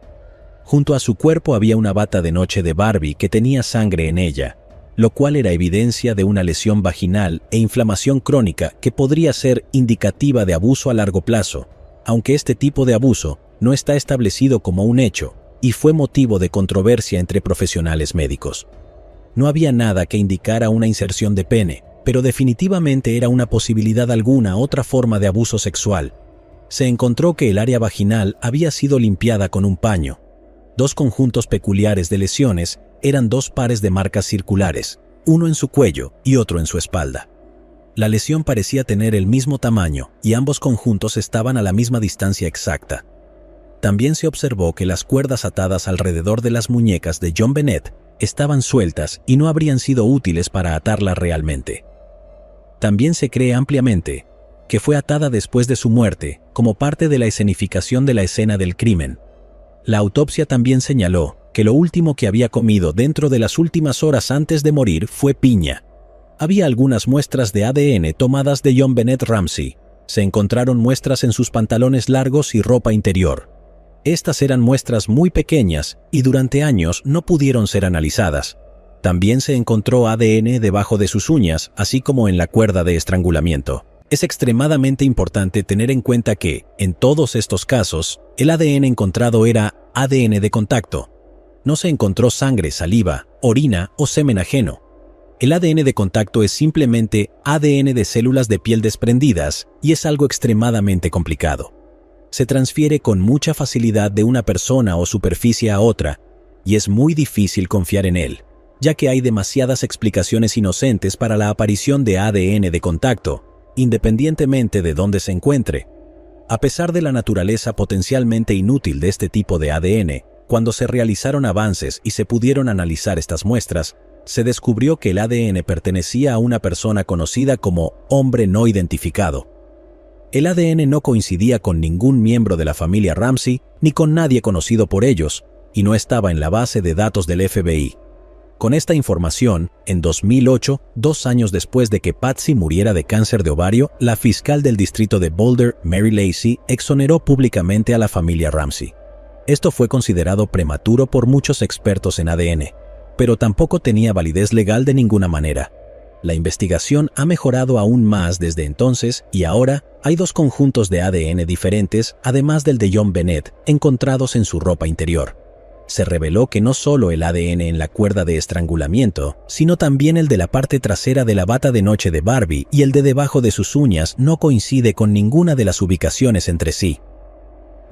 Junto a su cuerpo había una bata de noche de Barbie que tenía sangre en ella, lo cual era evidencia de una lesión vaginal e inflamación crónica que podría ser indicativa de abuso a largo plazo, aunque este tipo de abuso no está establecido como un hecho y fue motivo de controversia entre profesionales médicos. No había nada que indicara una inserción de pene, pero definitivamente era una posibilidad alguna otra forma de abuso sexual. Se encontró que el área vaginal había sido limpiada con un paño. 2 conjuntos peculiares de lesiones eran 2 pares de marcas circulares, uno en su cuello y otro en su espalda. La lesión parecía tener el mismo tamaño y ambos conjuntos estaban a la misma distancia exacta. También se observó que las cuerdas atadas alrededor de las muñecas de John Bennett estaban sueltas y no habrían sido útiles para atarla realmente. También se cree ampliamente que fue atada después de su muerte como parte de la escenificación de la escena del crimen. La autopsia también señaló que lo último que había comido dentro de las últimas horas antes de morir fue piña. Había algunas muestras de ADN tomadas de John Bennett Ramsey. Se encontraron muestras en sus pantalones largos y ropa interior. Estas eran muestras muy pequeñas y durante años no pudieron ser analizadas. También se encontró ADN debajo de sus uñas, así como en la cuerda de estrangulamiento. Es extremadamente importante tener en cuenta que, en todos estos casos, el ADN encontrado era ADN de contacto. No se encontró sangre, saliva, orina o semen ajeno. El ADN de contacto es simplemente ADN de células de piel desprendidas y es algo extremadamente complicado. Se transfiere con mucha facilidad de una persona o superficie a otra y es muy difícil confiar en él, ya que hay demasiadas explicaciones inocentes para la aparición de ADN de contacto, independientemente de dónde se encuentre. A pesar de la naturaleza potencialmente inútil de este tipo de ADN, cuando se realizaron avances y se pudieron analizar estas muestras, se descubrió que el ADN pertenecía a una persona conocida como hombre no identificado. El ADN no coincidía con ningún miembro de la familia Ramsey ni con nadie conocido por ellos, y no estaba en la base de datos del FBI. Con esta información, en 2008, 2 años después de que Patsy muriera de cáncer de ovario, la fiscal del distrito de Boulder, Mary Lacey, exoneró públicamente a la familia Ramsey. Esto fue considerado prematuro por muchos expertos en ADN, pero tampoco tenía validez legal de ninguna manera. La investigación ha mejorado aún más desde entonces y ahora hay 2 conjuntos de ADN diferentes, además del de John Bennett, encontrados en su ropa interior. Se reveló que no solo el ADN en la cuerda de estrangulamiento, sino también el de la parte trasera de la bata de noche de Barbie y el de debajo de sus uñas no coincide con ninguna de las ubicaciones entre sí.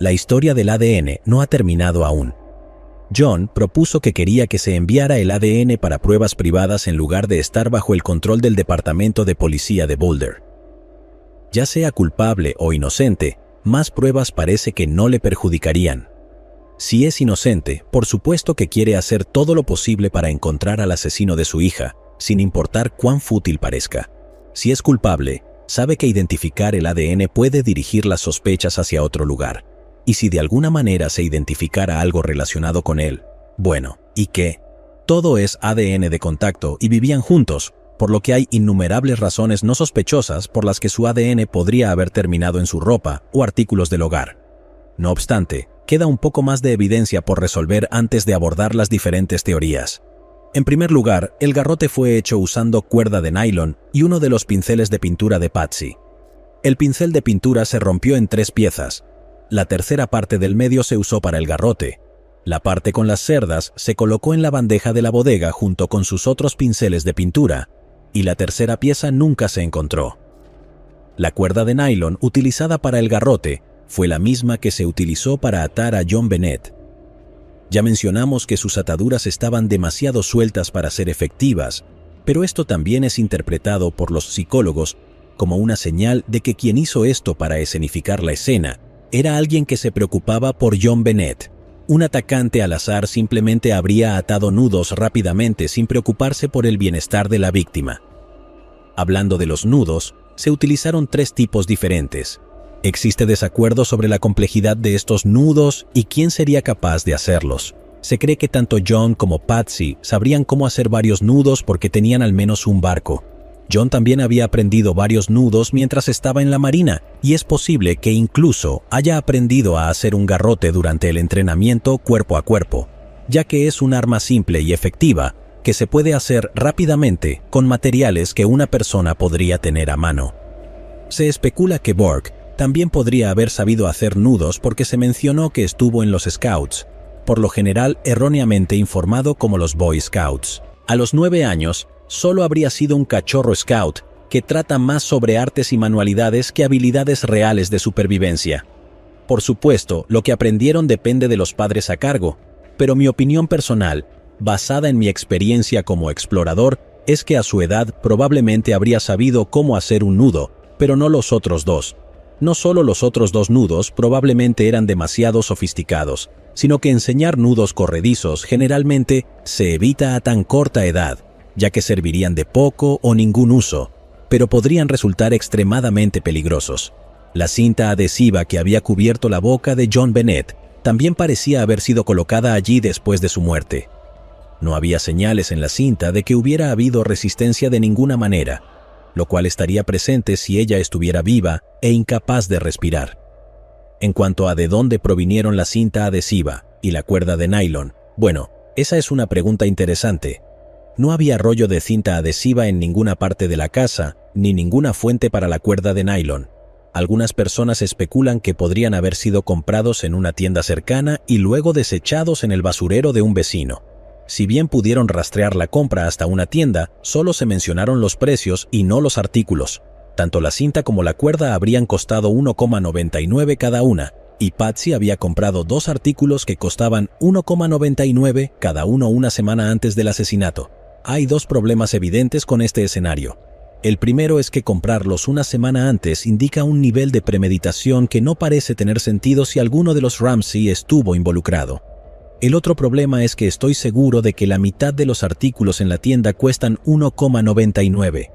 La historia del ADN no ha terminado aún. John propuso que quería que se enviara el ADN para pruebas privadas en lugar de estar bajo el control del Departamento de Policía de Boulder. Ya sea culpable o inocente, más pruebas parece que no le perjudicarían. Si es inocente, por supuesto que quiere hacer todo lo posible para encontrar al asesino de su hija, sin importar cuán fútil parezca. Si es culpable, sabe que identificar el ADN puede dirigir las sospechas hacia otro lugar. Y si de alguna manera se identificara algo relacionado con él, bueno, ¿y qué? Todo es ADN de contacto y vivían juntos, por lo que hay innumerables razones no sospechosas por las que su ADN podría haber terminado en su ropa o artículos del hogar. No obstante, queda un poco más de evidencia por resolver antes de abordar las diferentes teorías. En primer lugar, el garrote fue hecho usando cuerda de nylon y uno de los pinceles de pintura de Patsy. El pincel de pintura se rompió en 3 piezas. La tercera parte del medio se usó para el garrote. La parte con las cerdas se colocó en la bandeja de la bodega junto con sus otros pinceles de pintura, y la tercera pieza nunca se encontró. La cuerda de nylon utilizada para el garrote fue la misma que se utilizó para atar a John Bennett. Ya mencionamos que sus ataduras estaban demasiado sueltas para ser efectivas, pero esto también es interpretado por los psicólogos como una señal de que quien hizo esto para escenificar la escena era alguien que se preocupaba por John Bennett. Un atacante al azar simplemente habría atado nudos rápidamente sin preocuparse por el bienestar de la víctima. Hablando de los nudos, se utilizaron 3 tipos diferentes. Existe desacuerdo sobre la complejidad de estos nudos y quién sería capaz de hacerlos. Se cree que tanto John como Patsy sabrían cómo hacer varios nudos porque tenían al menos un barco. John también había aprendido varios nudos mientras estaba en la marina, y es posible que incluso haya aprendido a hacer un garrote durante el entrenamiento cuerpo a cuerpo, ya que es un arma simple y efectiva que se puede hacer rápidamente con materiales que una persona podría tener a mano. Se especula que Burke también podría haber sabido hacer nudos porque se mencionó que estuvo en los Scouts, por lo general erróneamente informado como los Boy Scouts. A los 9 años, solo habría sido un cachorro scout que trata más sobre artes y manualidades que habilidades reales de supervivencia. Por supuesto, lo que aprendieron depende de los padres a cargo, pero mi opinión personal, basada en mi experiencia como explorador, es que a su edad probablemente habría sabido cómo hacer un nudo, pero no los otros 2. No solo los otros 2 nudos probablemente eran demasiado sofisticados, sino que enseñar nudos corredizos generalmente se evita a tan corta edad, ya que servirían de poco o ningún uso, pero podrían resultar extremadamente peligrosos. La cinta adhesiva que había cubierto la boca de John Bennett también parecía haber sido colocada allí después de su muerte. No había señales en la cinta de que hubiera habido resistencia de ninguna manera, lo cual estaría presente si ella estuviera viva e incapaz de respirar. En cuanto a de dónde provinieron la cinta adhesiva y la cuerda de nylon, bueno, esa es una pregunta interesante. No había rollo de cinta adhesiva en ninguna parte de la casa, ni ninguna fuente para la cuerda de nylon. Algunas personas especulan que podrían haber sido comprados en una tienda cercana y luego desechados en el basurero de un vecino. Si bien pudieron rastrear la compra hasta una tienda, solo se mencionaron los precios y no los artículos. Tanto la cinta como la cuerda habrían costado 1,99 cada una, y Patsy había comprado 2 artículos que costaban 1,99 cada uno una semana antes del asesinato. Hay 2 problemas evidentes con este escenario. El primero es que comprarlos una semana antes indica un nivel de premeditación que no parece tener sentido si alguno de los Ramsey estuvo involucrado. El otro problema es que estoy seguro de que la mitad de los artículos en la tienda cuestan 1,99.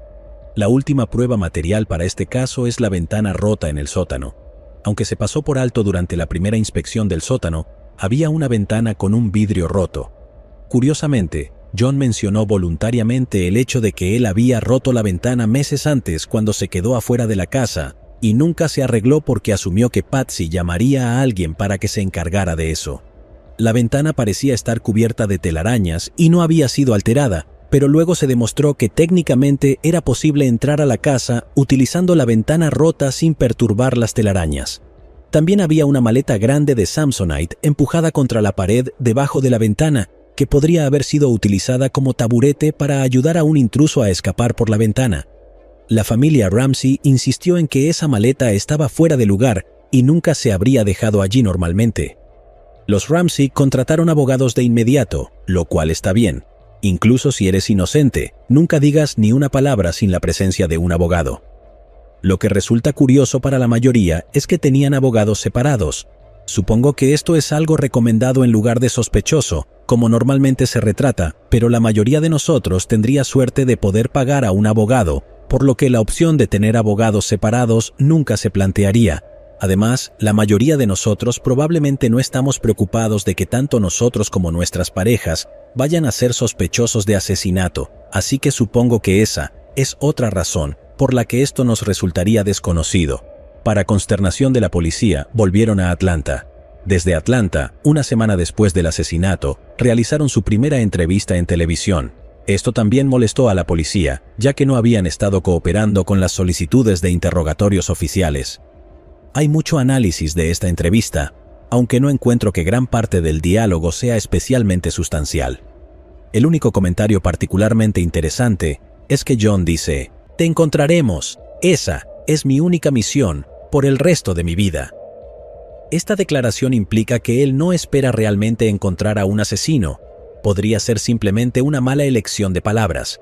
La última prueba material para este caso es la ventana rota en el sótano. Aunque se pasó por alto durante la primera inspección del sótano, había una ventana con un vidrio roto. Curiosamente, John mencionó voluntariamente el hecho de que él había roto la ventana meses antes cuando se quedó afuera de la casa, y nunca se arregló porque asumió que Patsy llamaría a alguien para que se encargara de eso. La ventana parecía estar cubierta de telarañas y no había sido alterada, pero luego se demostró que técnicamente era posible entrar a la casa utilizando la ventana rota sin perturbar las telarañas. También había una maleta grande de Samsonite empujada contra la pared debajo de la ventana, que podría haber sido utilizada como taburete para ayudar a un intruso a escapar por la ventana. La familia Ramsey insistió en que esa maleta estaba fuera de lugar y nunca se habría dejado allí normalmente. Los Ramsey contrataron abogados de inmediato, lo cual está bien. Incluso si eres inocente, nunca digas ni una palabra sin la presencia de un abogado. Lo que resulta curioso para la mayoría es que tenían abogados separados. Supongo que esto es algo recomendado en lugar de sospechoso, como normalmente se retrata, pero la mayoría de nosotros tendría suerte de poder pagar a un abogado, por lo que la opción de tener abogados separados nunca se plantearía. Además, la mayoría de nosotros probablemente no estamos preocupados de que tanto nosotros como nuestras parejas vayan a ser sospechosos de asesinato, así que supongo que esa es otra razón por la que esto nos resultaría desconocido. Para consternación de la policía, volvieron a Atlanta. Desde Atlanta, una semana después del asesinato, realizaron su primera entrevista en televisión. Esto también molestó a la policía, ya que no habían estado cooperando con las solicitudes de interrogatorios oficiales. Hay mucho análisis de esta entrevista, aunque no encuentro que gran parte del diálogo sea especialmente sustancial. El único comentario particularmente interesante es que John dice: "Te encontraremos. Esa es mi única misión por el resto de mi vida". Esta declaración implica que él no espera realmente encontrar a un asesino. Podría ser simplemente una mala elección de palabras.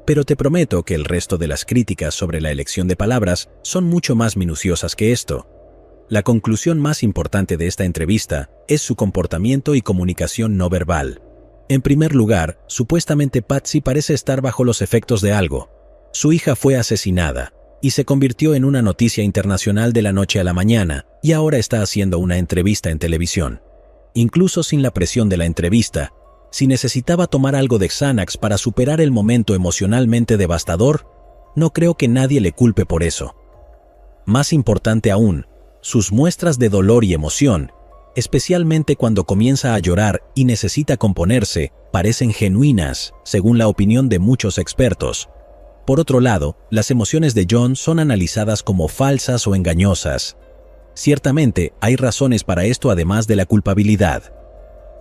Pero te prometo que el resto de las críticas sobre la elección de palabras son mucho más minuciosas que esto. La conclusión más importante de esta entrevista es su comportamiento y comunicación no verbal. En primer lugar, supuestamente Patsy parece estar bajo los efectos de algo. Su hija fue asesinada y se convirtió en una noticia internacional de la noche a la mañana, y ahora está haciendo una entrevista en televisión. Incluso sin la presión de la entrevista, si necesitaba tomar algo de Xanax para superar el momento emocionalmente devastador, no creo que nadie le culpe por eso. Más importante aún, sus muestras de dolor y emoción, especialmente cuando comienza a llorar y necesita componerse, parecen genuinas, según la opinión de muchos expertos. Por otro lado, las emociones de John son analizadas como falsas o engañosas. Ciertamente, hay razones para esto además de la culpabilidad.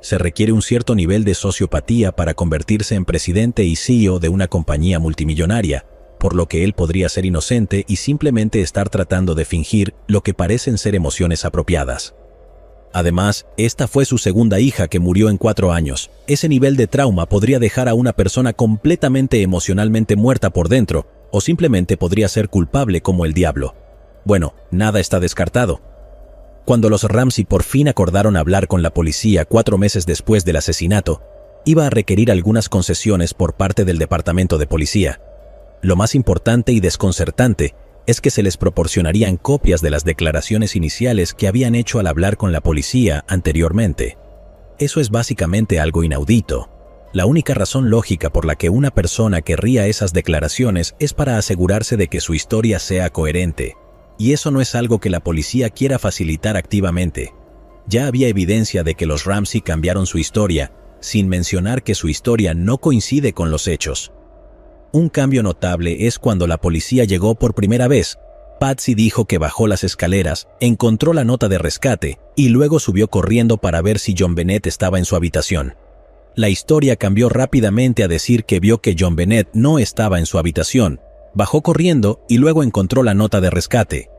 Se requiere un cierto nivel de sociopatía para convertirse en presidente y CEO de una compañía multimillonaria, por lo que él podría ser inocente y simplemente estar tratando de fingir lo que parecen ser emociones apropiadas. Además, esta fue su segunda hija que murió en 4 años. Ese nivel de trauma podría dejar a una persona completamente emocionalmente muerta por dentro, o simplemente podría ser culpable como el diablo. Bueno, nada está descartado. Cuando los Ramsey por fin acordaron hablar con la policía 4 meses después del asesinato, iba a requerir algunas concesiones por parte del departamento de policía. Lo más importante y desconcertante es que se les proporcionarían copias de las declaraciones iniciales que habían hecho al hablar con la policía anteriormente. Eso es básicamente algo inaudito. La única razón lógica por la que una persona querría esas declaraciones es para asegurarse de que su historia sea coherente. Y eso no es algo que la policía quiera facilitar activamente. Ya había evidencia de que los Ramsey cambiaron su historia, sin mencionar que su historia no coincide con los hechos. Un cambio notable es cuando la policía llegó por primera vez. Patsy dijo que bajó las escaleras, encontró la nota de rescate y luego subió corriendo para ver si John Bennett estaba en su habitación. La historia cambió rápidamente a decir que vio que John Bennett no estaba en su habitación, bajó corriendo y luego encontró la nota de rescate.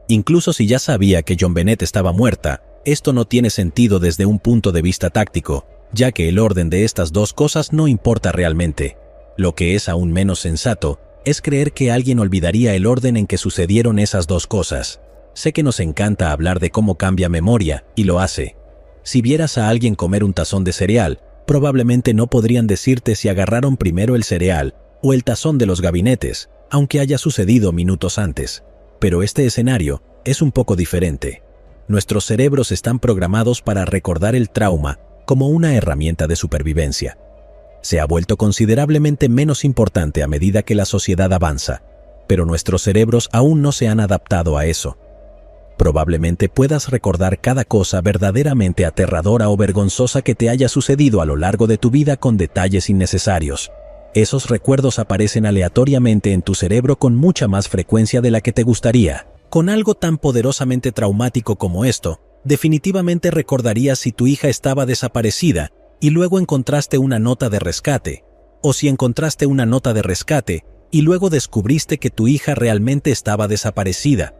Incluso si ya sabía que John Bennett estaba muerta, esto no tiene sentido desde un punto de vista táctico, ya que el orden de estas dos cosas no importa realmente. Lo que es aún menos sensato es creer que alguien olvidaría el orden en que sucedieron esas dos cosas. Sé que nos encanta hablar de cómo cambia memoria, y lo hace. Si vieras a alguien comer un tazón de cereal, probablemente no podrían decirte si agarraron primero el cereal o el tazón de los gabinetes, aunque haya sucedido minutos antes. Pero este escenario es un poco diferente. Nuestros cerebros están programados para recordar el trauma como una herramienta de supervivencia. Se ha vuelto considerablemente menos importante a medida que la sociedad avanza, pero nuestros cerebros aún no se han adaptado a eso. Probablemente puedas recordar cada cosa verdaderamente aterradora o vergonzosa que te haya sucedido a lo largo de tu vida con detalles innecesarios. Esos recuerdos aparecen aleatoriamente en tu cerebro con mucha más frecuencia de la que te gustaría. Con algo tan poderosamente traumático como esto, definitivamente recordarías si tu hija estaba desaparecida y luego encontraste una nota de rescate, o si encontraste una nota de rescate y luego descubriste que tu hija realmente estaba desaparecida.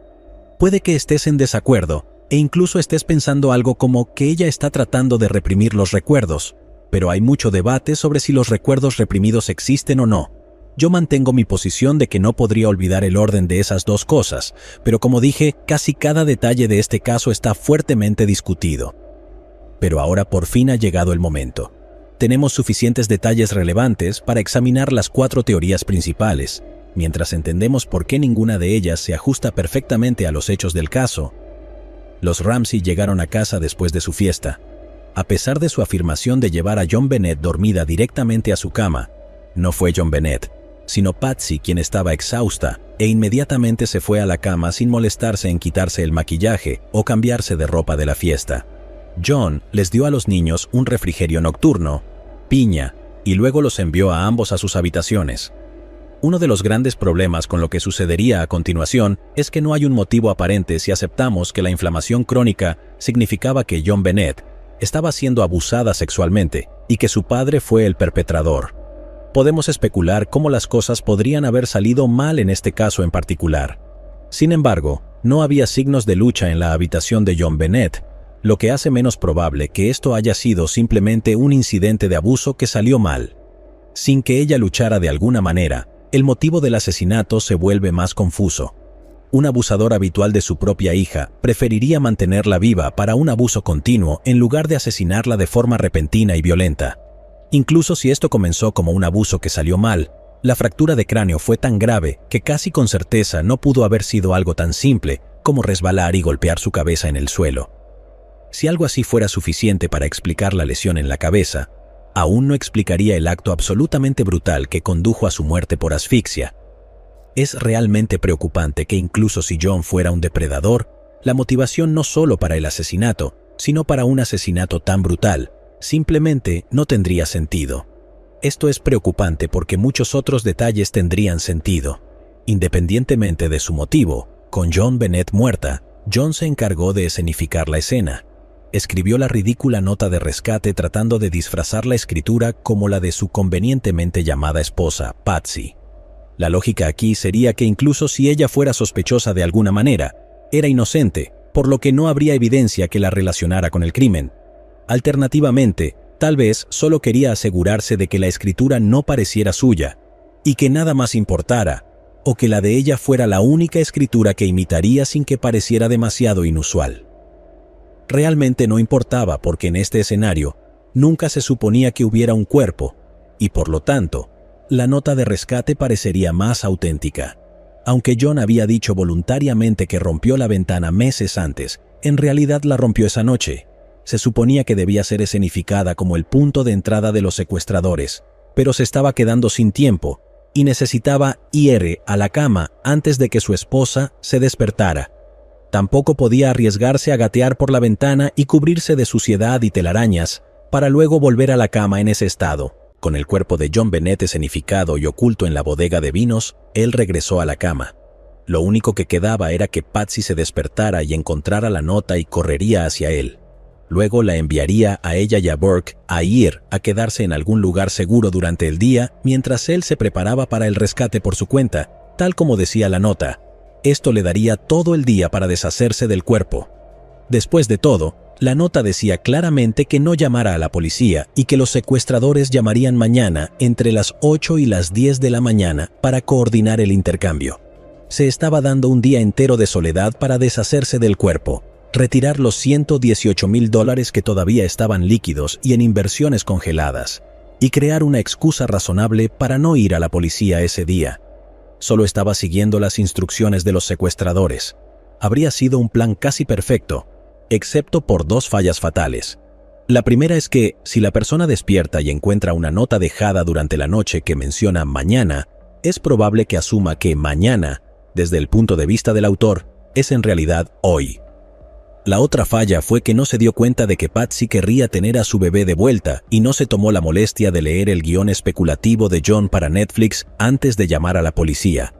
Puede que estés en desacuerdo e incluso estés pensando algo como que ella está tratando de reprimir los recuerdos, pero hay mucho debate sobre si los recuerdos reprimidos existen o no. Yo mantengo mi posición de que no podría olvidar el orden de esas dos cosas, pero como dije, casi cada detalle de este caso está fuertemente discutido. Pero ahora por fin ha llegado el momento. Tenemos suficientes detalles relevantes para examinar las 4 teorías principales. Mientras entendemos por qué ninguna de ellas se ajusta perfectamente a los hechos del caso, los Ramsey llegaron a casa después de su fiesta. A pesar de su afirmación de llevar a John Bennett dormida directamente a su cama, no fue John Bennett. sino Patsy quien estaba exhausta e inmediatamente se fue a la cama sin molestarse en quitarse el maquillaje o cambiarse de ropa de la fiesta. John les dio a los niños un refrigerio nocturno, piña, y luego los envió a ambos a sus habitaciones. Uno de los grandes problemas con lo que sucedería a continuación es que no hay un motivo aparente si aceptamos que la inflamación crónica significaba que John Bennett estaba siendo abusada sexualmente y que su padre fue el perpetrador. Podemos especular cómo las cosas podrían haber salido mal en este caso en particular. Sin embargo, no había signos de lucha en la habitación de John Bennett, lo que hace menos probable que esto haya sido simplemente un incidente de abuso que salió mal. Sin que ella luchara de alguna manera, el motivo del asesinato se vuelve más confuso. Un abusador habitual de su propia hija preferiría mantenerla viva para un abuso continuo en lugar de asesinarla de forma repentina y violenta. Incluso si esto comenzó como un abuso que salió mal, la fractura de cráneo fue tan grave que casi con certeza no pudo haber sido algo tan simple como resbalar y golpear su cabeza en el suelo. Si algo así fuera suficiente para explicar la lesión en la cabeza, aún no explicaría el acto absolutamente brutal que condujo a su muerte por asfixia. Es realmente preocupante que incluso si John fuera un depredador, la motivación no solo para el asesinato, sino para un asesinato tan brutal, simplemente no tendría sentido. Esto es preocupante porque muchos otros detalles tendrían sentido. Independientemente de su motivo, con John Bennett muerta, John se encargó de escenificar la escena. Escribió la ridícula nota de rescate tratando de disfrazar la escritura como la de su convenientemente llamada esposa, Patsy. La lógica aquí sería que incluso si ella fuera sospechosa de alguna manera, era inocente, por lo que no habría evidencia que la relacionara con el crimen. Alternativamente, tal vez solo quería asegurarse de que la escritura no pareciera suya, y que nada más importara, o que la de ella fuera la única escritura que imitaría sin que pareciera demasiado inusual. Realmente no importaba porque en este escenario nunca se suponía que hubiera un cuerpo, y por lo tanto, la nota de rescate parecería más auténtica. Aunque John había dicho voluntariamente que rompió la ventana meses antes, en realidad la rompió esa noche. Se suponía que debía ser escenificada como el punto de entrada de los secuestradores, pero se estaba quedando sin tiempo y necesitaba ir a la cama antes de que su esposa se despertara. Tampoco podía arriesgarse a gatear por la ventana y cubrirse de suciedad y telarañas para luego volver a la cama en ese estado. Con el cuerpo de John Bennett escenificado y oculto en la bodega de vinos, él regresó a la cama. Lo único que quedaba era que Patsy se despertara y encontrara la nota y correría hacia él. Luego la enviaría a ella y a Burke a ir a quedarse en algún lugar seguro durante el día mientras él se preparaba para el rescate por su cuenta, tal como decía la nota. Esto le daría todo el día para deshacerse del cuerpo. Después de todo, la nota decía claramente que no llamara a la policía y que los secuestradores llamarían mañana entre las 8 y las 10 de la mañana para coordinar el intercambio. Se estaba dando un día entero de soledad para deshacerse del cuerpo, retirar los $118,000 que todavía estaban líquidos y en inversiones congeladas, y crear una excusa razonable para no ir a la policía ese día. Solo estaba siguiendo las instrucciones de los secuestradores. Habría sido un plan casi perfecto, excepto por dos fallas fatales. La primera es que, si la persona despierta y encuentra una nota dejada durante la noche que menciona mañana, es probable que asuma que mañana, desde el punto de vista del autor, es en realidad hoy. La otra falla fue que no se dio cuenta de que Patsy querría tener a su bebé de vuelta y no se tomó la molestia de leer el guión especulativo de John para Netflix antes de llamar a la policía.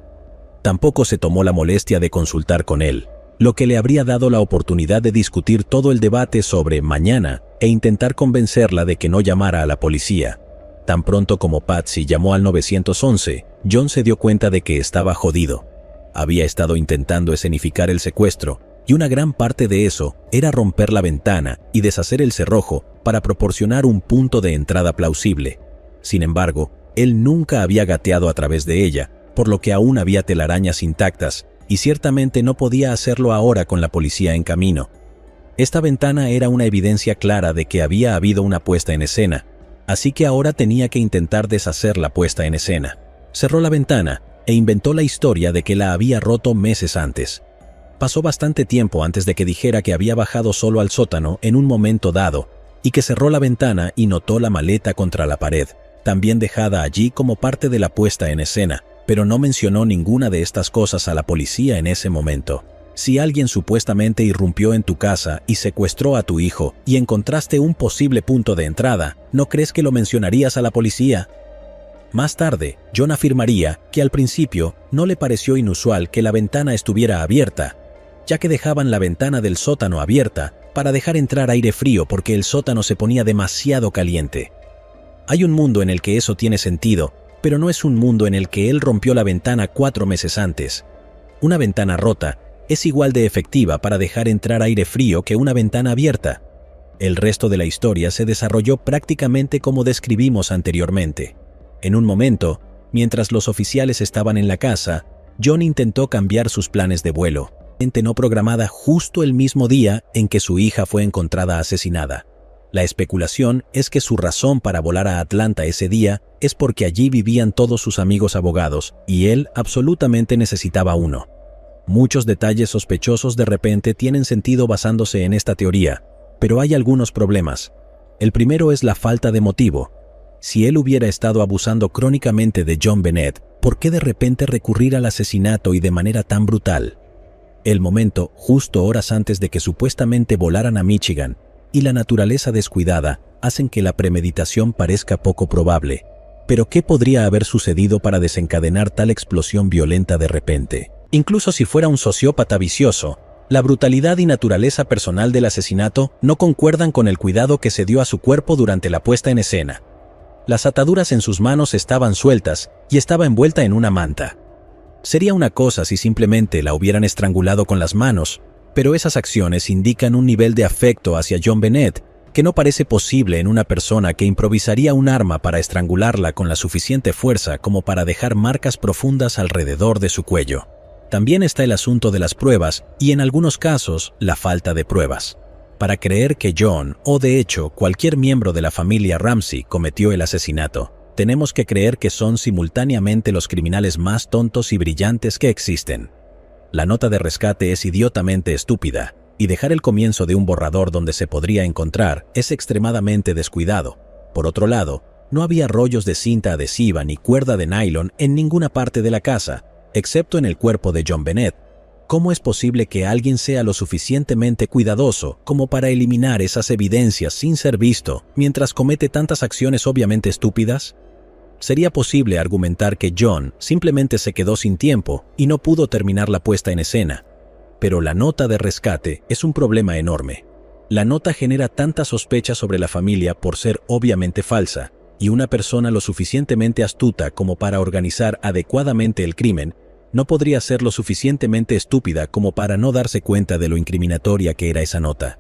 Tampoco se tomó la molestia de consultar con él, lo que le habría dado la oportunidad de discutir todo el debate sobre mañana e intentar convencerla de que no llamara a la policía. Tan pronto como Patsy llamó al 911, John se dio cuenta de que estaba jodido. Había estado intentando escenificar el secuestro, y una gran parte de eso era romper la ventana y deshacer el cerrojo para proporcionar un punto de entrada plausible. Sin embargo, él nunca había gateado a través de ella, por lo que aún había telarañas intactas, y ciertamente no podía hacerlo ahora con la policía en camino. Esta ventana era una evidencia clara de que había habido una puesta en escena, así que ahora tenía que intentar deshacer la puesta en escena. Cerró la ventana e inventó la historia de que la había roto meses antes. Pasó bastante tiempo antes de que dijera que había bajado solo al sótano en un momento dado y que cerró la ventana y notó la maleta contra la pared, también dejada allí como parte de la puesta en escena, pero no mencionó ninguna de estas cosas a la policía en ese momento. Si alguien supuestamente irrumpió en tu casa y secuestró a tu hijo y encontraste un posible punto de entrada, ¿no crees que lo mencionarías a la policía? Más tarde, John afirmaría que al principio no le pareció inusual que la ventana estuviera abierta, ya que dejaban la ventana del sótano abierta para dejar entrar aire frío porque el sótano se ponía demasiado caliente. Hay un mundo en el que eso tiene sentido, pero no es un mundo en el que él rompió la ventana 4 meses antes. Una ventana rota es igual de efectiva para dejar entrar aire frío que una ventana abierta. El resto de la historia se desarrolló prácticamente como describimos anteriormente. En un momento, mientras los oficiales estaban en la casa, John intentó cambiar sus planes de vuelo, no programada justo el mismo día en que su hija fue encontrada asesinada. La especulación es que su razón para volar a Atlanta ese día es porque allí vivían todos sus amigos abogados y él absolutamente necesitaba uno. Muchos detalles sospechosos de repente tienen sentido basándose en esta teoría, pero hay algunos problemas. El primero es la falta de motivo. Si él hubiera estado abusando crónicamente de John Bennett, ¿por qué de repente recurrir al asesinato y de manera tan brutal? El momento, justo horas antes de que supuestamente volaran a Michigan, y la naturaleza descuidada hacen que la premeditación parezca poco probable. Pero ¿qué podría haber sucedido para desencadenar tal explosión violenta de repente? Incluso si fuera un sociópata vicioso, la brutalidad y naturaleza personal del asesinato no concuerdan con el cuidado que se dio a su cuerpo durante la puesta en escena. Las ataduras en sus manos estaban sueltas y estaba envuelta en una manta. Sería una cosa si simplemente la hubieran estrangulado con las manos, pero esas acciones indican un nivel de afecto hacia John Bennett que no parece posible en una persona que improvisaría un arma para estrangularla con la suficiente fuerza como para dejar marcas profundas alrededor de su cuello. También está el asunto de las pruebas y en algunos casos la falta de pruebas. Para creer que John, o de hecho cualquier miembro de la familia Ramsey, cometió el asesinato, tenemos que creer que son simultáneamente los criminales más tontos y brillantes que existen. La nota de rescate es idiotamente estúpida, y dejar el comienzo de un borrador donde se podría encontrar es extremadamente descuidado. Por otro lado, no había rollos de cinta adhesiva ni cuerda de nylon en ninguna parte de la casa, excepto en el cuerpo de John Bennett. ¿Cómo es posible que alguien sea lo suficientemente cuidadoso como para eliminar esas evidencias sin ser visto mientras comete tantas acciones obviamente estúpidas? Sería posible argumentar que John simplemente se quedó sin tiempo y no pudo terminar la puesta en escena. Pero la nota de rescate es un problema enorme. La nota genera tanta sospecha sobre la familia por ser obviamente falsa, y una persona lo suficientemente astuta como para organizar adecuadamente el crimen no podría ser lo suficientemente estúpida como para no darse cuenta de lo incriminatoria que era esa nota.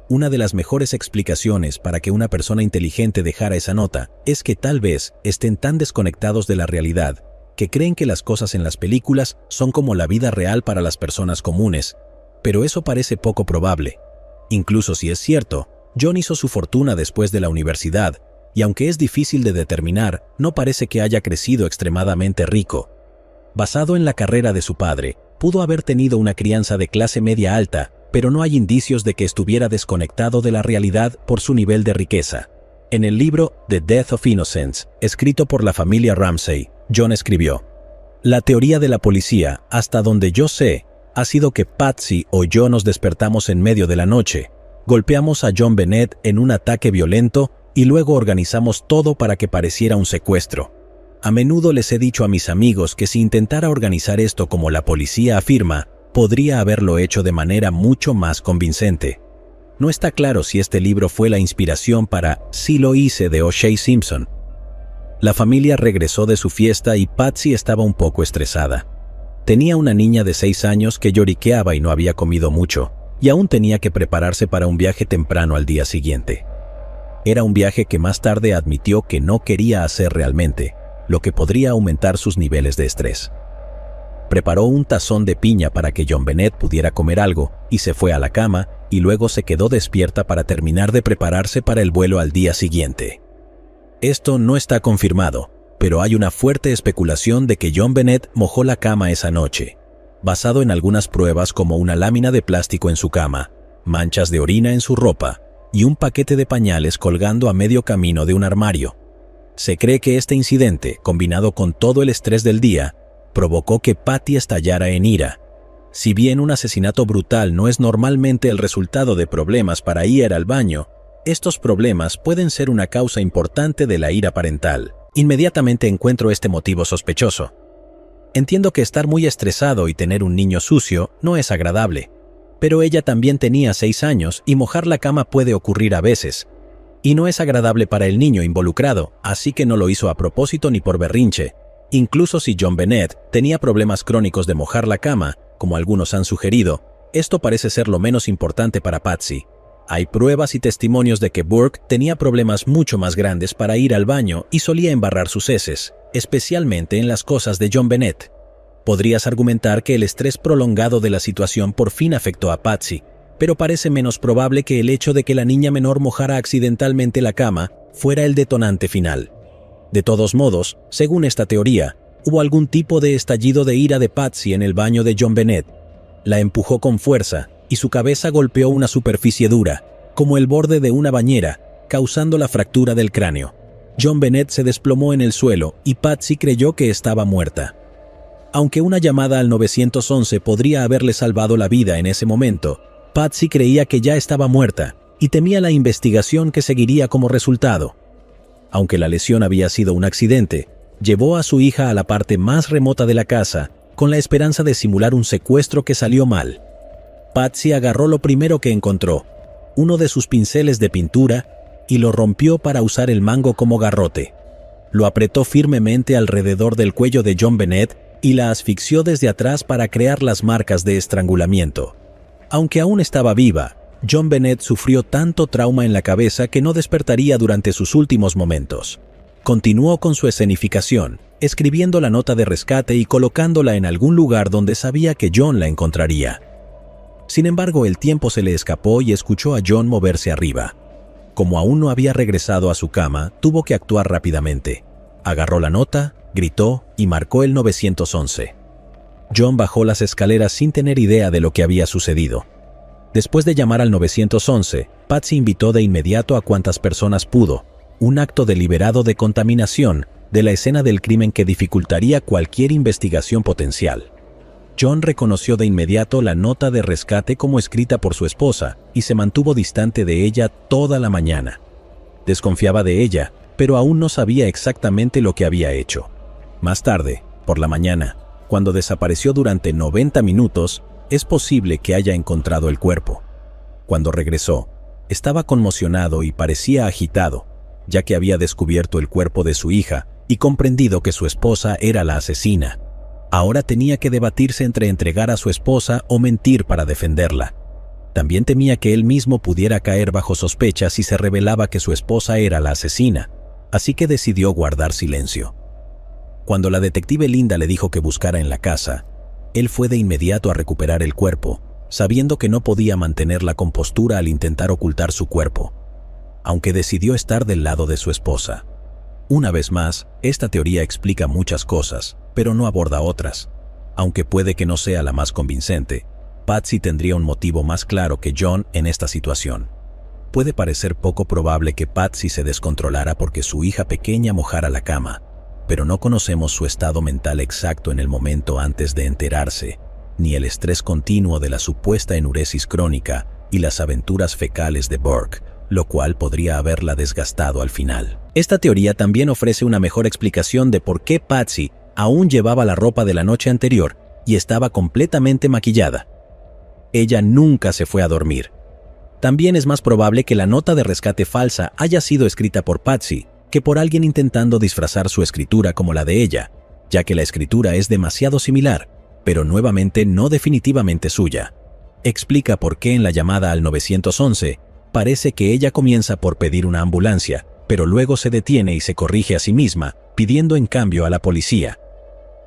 Una de las mejores explicaciones para que una persona inteligente dejara esa nota es que tal vez estén tan desconectados de la realidad que creen que las cosas en las películas son como la vida real para las personas comunes, pero eso parece poco probable. Incluso si es cierto, John hizo su fortuna después de la universidad, y aunque es difícil de determinar, no parece que haya crecido extremadamente rico. Basado en la carrera de su padre, pudo haber tenido una crianza de clase media alta, pero no hay indicios de que estuviera desconectado de la realidad por su nivel de riqueza. En el libro The Death of Innocence, escrito por la familia Ramsey, John escribió: "La teoría de la policía, hasta donde yo sé, ha sido que Patsy o yo nos despertamos en medio de la noche, golpeamos a John Bennett en un ataque violento y luego organizamos todo para que pareciera un secuestro. A menudo les he dicho a mis amigos que si intentara organizar esto como la policía afirma, podría haberlo hecho de manera mucho más convincente. No está claro si este libro fue la inspiración para Sí lo hice de O.J. Simpson". La familia regresó de su fiesta y Patsy estaba un poco estresada. Tenía una niña de 6 años que lloriqueaba y no había comido mucho, y aún tenía que prepararse para un viaje temprano al día siguiente. Era un viaje que más tarde admitió que no quería hacer realmente, lo que podría aumentar sus niveles de estrés. Preparó un tazón de piña para que John Bennett pudiera comer algo y se fue a la cama y luego se quedó despierta para terminar de prepararse para el vuelo al día siguiente. Esto no está confirmado, pero hay una fuerte especulación de que John Bennett mojó la cama esa noche, basado en algunas pruebas como una lámina de plástico en su cama, manchas de orina en su ropa y un paquete de pañales colgando a medio camino de un armario. Se cree que este incidente, combinado con todo el estrés del día, provocó que Patty estallara en ira. Si bien un asesinato brutal no es normalmente el resultado de problemas para ir al baño, estos problemas pueden ser una causa importante de la ira parental. Inmediatamente encuentro este motivo sospechoso. Entiendo que estar muy estresado y tener un niño sucio no es agradable, pero ella también tenía 6 años y mojar la cama puede ocurrir a veces. Y no es agradable para el niño involucrado, así que no lo hizo a propósito ni por berrinche. Incluso si John Bennett tenía problemas crónicos de mojar la cama, como algunos han sugerido, esto parece ser lo menos importante para Patsy. Hay pruebas y testimonios de que Burke tenía problemas mucho más grandes para ir al baño y solía embarrar sus heces, especialmente en las cosas de John Bennett. Podrías argumentar que el estrés prolongado de la situación por fin afectó a Patsy, pero parece menos probable que el hecho de que la niña menor mojara accidentalmente la cama fuera el detonante final. De todos modos, según esta teoría, hubo algún tipo de estallido de ira de Patsy en el baño de John Bennett. La empujó con fuerza y su cabeza golpeó una superficie dura, como el borde de una bañera, causando la fractura del cráneo. John Bennett se desplomó en el suelo y Patsy creyó que estaba muerta. Aunque una llamada al 911 podría haberle salvado la vida en ese momento, Patsy creía que ya estaba muerta y temía la investigación que seguiría como resultado. Aunque la lesión había sido un accidente, llevó a su hija a la parte más remota de la casa con la esperanza de simular un secuestro que salió mal. Patsy agarró lo primero que encontró, uno de sus pinceles de pintura, y lo rompió para usar el mango como garrote. Lo apretó firmemente alrededor del cuello de John Bennett y la asfixió desde atrás para crear las marcas de estrangulamiento. Aunque aún estaba viva, John Bennett sufrió tanto trauma en la cabeza que no despertaría durante sus últimos momentos. Continuó con su escenificación, escribiendo la nota de rescate y colocándola en algún lugar donde sabía que John la encontraría. Sin embargo, el tiempo se le escapó y escuchó a John moverse arriba. Como aún no había regresado a su cama, tuvo que actuar rápidamente. Agarró la nota, gritó y marcó el 911. John bajó las escaleras sin tener idea de lo que había sucedido. Después de llamar al 911, Patsy invitó de inmediato a cuantas personas pudo, un acto deliberado de contaminación de la escena del crimen que dificultaría cualquier investigación potencial. John reconoció de inmediato la nota de rescate como escrita por su esposa y se mantuvo distante de ella toda la mañana. Desconfiaba de ella, pero aún no sabía exactamente lo que había hecho. Más tarde, por la mañana, cuando desapareció durante 90 minutos, es posible que haya encontrado el cuerpo. Cuando regresó, estaba conmocionado y parecía agitado, ya que había descubierto el cuerpo de su hija y comprendido que su esposa era la asesina. Ahora tenía que debatirse entre entregar a su esposa o mentir para defenderla. También temía que él mismo pudiera caer bajo sospecha si se revelaba que su esposa era la asesina, así que decidió guardar silencio. Cuando la detective Linda le dijo que buscara en la casa, él fue de inmediato a recuperar el cuerpo, sabiendo que no podía mantener la compostura al intentar ocultar su cuerpo, aunque decidió estar del lado de su esposa. Una vez más, esta teoría explica muchas cosas, pero no aborda otras. Aunque puede que no sea la más convincente, Patsy tendría un motivo más claro que John en esta situación. Puede parecer poco probable que Patsy se descontrolara porque su hija pequeña mojara la cama, pero no conocemos su estado mental exacto en el momento antes de enterarse, ni el estrés continuo de la supuesta enuresis crónica y las aventuras fecales de Burke, lo cual podría haberla desgastado al final. Esta teoría también ofrece una mejor explicación de por qué Patsy aún llevaba la ropa de la noche anterior y estaba completamente maquillada. Ella nunca se fue a dormir. También es más probable que la nota de rescate falsa haya sido escrita por Patsy que por alguien intentando disfrazar su escritura como la de ella, ya que la escritura es demasiado similar, pero nuevamente no definitivamente suya. Explica por qué en la llamada al 911 parece que ella comienza por pedir una ambulancia, pero luego se detiene y se corrige a sí misma, pidiendo en cambio a la policía.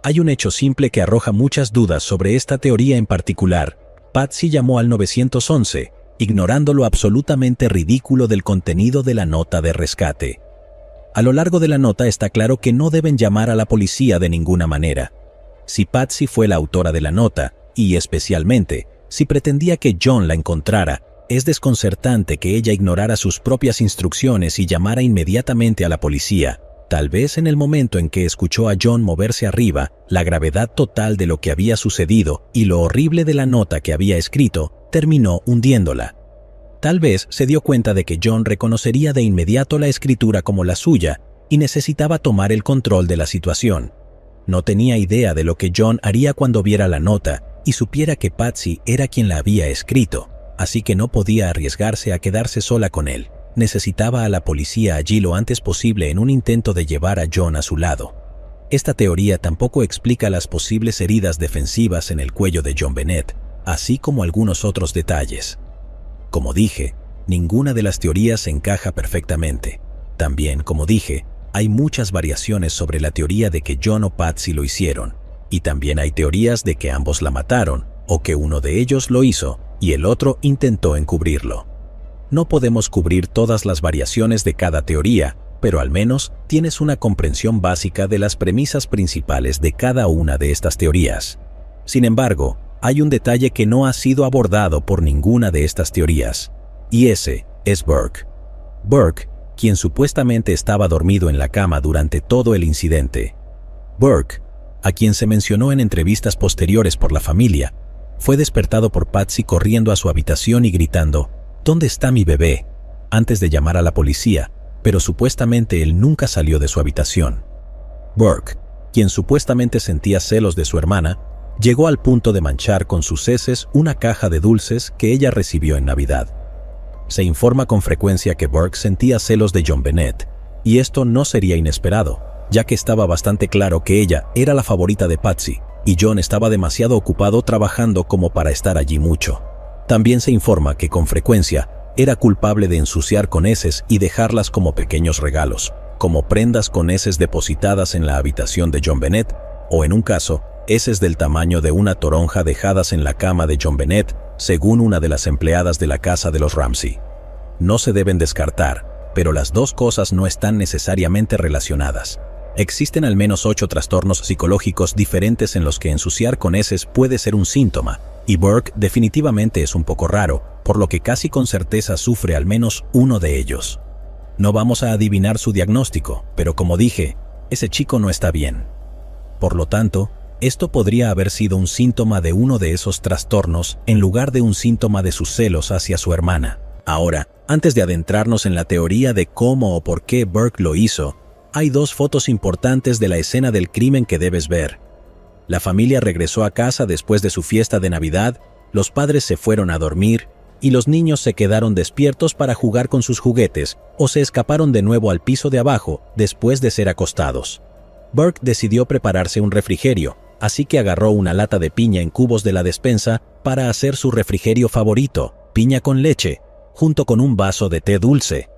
Hay un hecho simple que arroja muchas dudas sobre esta teoría en particular. Patsy llamó al 911, ignorando lo absolutamente ridículo del contenido de la nota de rescate. A lo largo de la nota está claro que no deben llamar a la policía de ninguna manera. Si Patsy fue la autora de la nota, y especialmente si pretendía que John la encontrara, es desconcertante que ella ignorara sus propias instrucciones y llamara inmediatamente a la policía, Tal vez en el momento en que escuchó a John moverse arriba, la gravedad total de lo que había sucedido y lo horrible de la nota que había escrito terminó hundiéndola. Tal vez se dio cuenta de que John reconocería de inmediato la escritura como la suya y necesitaba tomar el control de la situación. No tenía idea de lo que John haría cuando viera la nota y supiera que Patsy era quien la había escrito, así que no podía arriesgarse a quedarse sola con él. Necesitaba a la policía allí lo antes posible en un intento de llevar a John a su lado. Esta teoría tampoco explica las posibles heridas defensivas en el cuello de John Bennett, así como algunos otros detalles. Como dije, ninguna de las teorías encaja perfectamente. También, como dije, hay muchas variaciones sobre la teoría de que John o Patsy lo hicieron, y también hay teorías de que ambos la mataron, o que uno de ellos lo hizo y el otro intentó encubrirlo. No podemos cubrir todas las variaciones de cada teoría, pero al menos tienes una comprensión básica de las premisas principales de cada una de estas teorías. Sin embargo, hay un detalle que no ha sido abordado por ninguna de estas teorías, y ese es Burke. Burke, quien supuestamente estaba dormido en la cama durante todo el incidente. Burke, a quien se mencionó en entrevistas posteriores por la familia, fue despertado por Patsy corriendo a su habitación y gritando, «¿Dónde está mi bebé?», antes de llamar a la policía, pero supuestamente él nunca salió de su habitación. Burke, quien supuestamente sentía celos de su hermana, llegó al punto de manchar con sus heces una caja de dulces que ella recibió en Navidad. Se informa con frecuencia que Burke sentía celos de John Bennett, y esto no sería inesperado, ya que estaba bastante claro que ella era la favorita de Patsy, y John estaba demasiado ocupado trabajando como para estar allí mucho. También se informa que con frecuencia era culpable de ensuciar con heces y dejarlas como pequeños regalos, como prendas con heces depositadas en la habitación de John Bennett, o en un caso, heces del tamaño de una toronja dejadas en la cama de John Bennett, según una de las empleadas de la casa de los Ramsey. No se deben descartar, pero las dos cosas no están necesariamente relacionadas. Existen al menos 8 trastornos psicológicos diferentes en los que ensuciar con heces puede ser un síntoma, y Burke definitivamente es un poco raro, por lo que casi con certeza sufre al menos uno de ellos. No vamos a adivinar su diagnóstico, pero como dije, ese chico no está bien. Por lo tanto, esto podría haber sido un síntoma de uno de esos trastornos en lugar de un síntoma de sus celos hacia su hermana. Ahora, antes de adentrarnos en la teoría de cómo o por qué Burke lo hizo, hay 2 fotos importantes de la escena del crimen que debes ver. La familia regresó a casa después de su fiesta de Navidad, los padres se fueron a dormir y los niños se quedaron despiertos para jugar con sus juguetes o se escaparon de nuevo al piso de abajo después de ser acostados. Burke decidió prepararse un refrigerio, así que agarró una lata de piña en cubos de la despensa para hacer su refrigerio favorito, piña con leche, junto con un vaso de té dulce.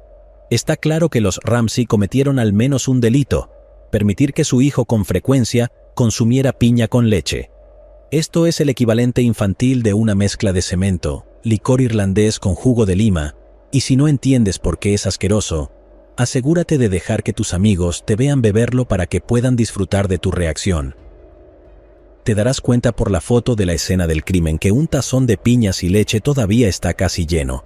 Está claro que los Ramsey cometieron al menos un delito, permitir que su hijo con frecuencia consumiera piña con leche. Esto es el equivalente infantil de una mezcla de cemento, licor irlandés con jugo de lima, y si no entiendes por qué es asqueroso, asegúrate de dejar que tus amigos te vean beberlo para que puedan disfrutar de tu reacción. Te darás cuenta por la foto de la escena del crimen que un tazón de piñas y leche todavía está casi lleno.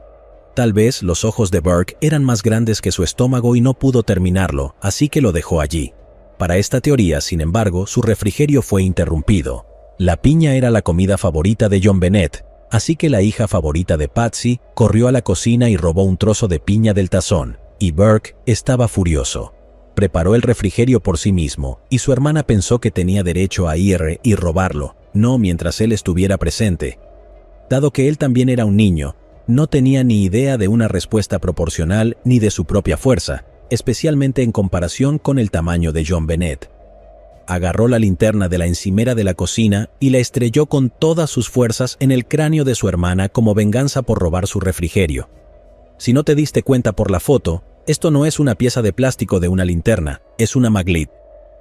Tal vez los ojos de Burke eran más grandes que su estómago y no pudo terminarlo, así que lo dejó allí. Para esta teoría, sin embargo, su refrigerio fue interrumpido. La piña era la comida favorita de John Bennett, así que la hija favorita de Patsy corrió a la cocina y robó un trozo de piña del tazón, y Burke estaba furioso. Preparó el refrigerio por sí mismo, y su hermana pensó que tenía derecho a ir y robarlo, no mientras él estuviera presente. Dado que él también era un niño, no tenía ni idea de una respuesta proporcional ni de su propia fuerza, especialmente en comparación con el tamaño de John Bennett. Agarró la linterna de la encimera de la cocina y la estrelló con todas sus fuerzas en el cráneo de su hermana como venganza por robar su refrigerio. Si no te diste cuenta por la foto, esto no es una pieza de plástico de una linterna, es una Maglit.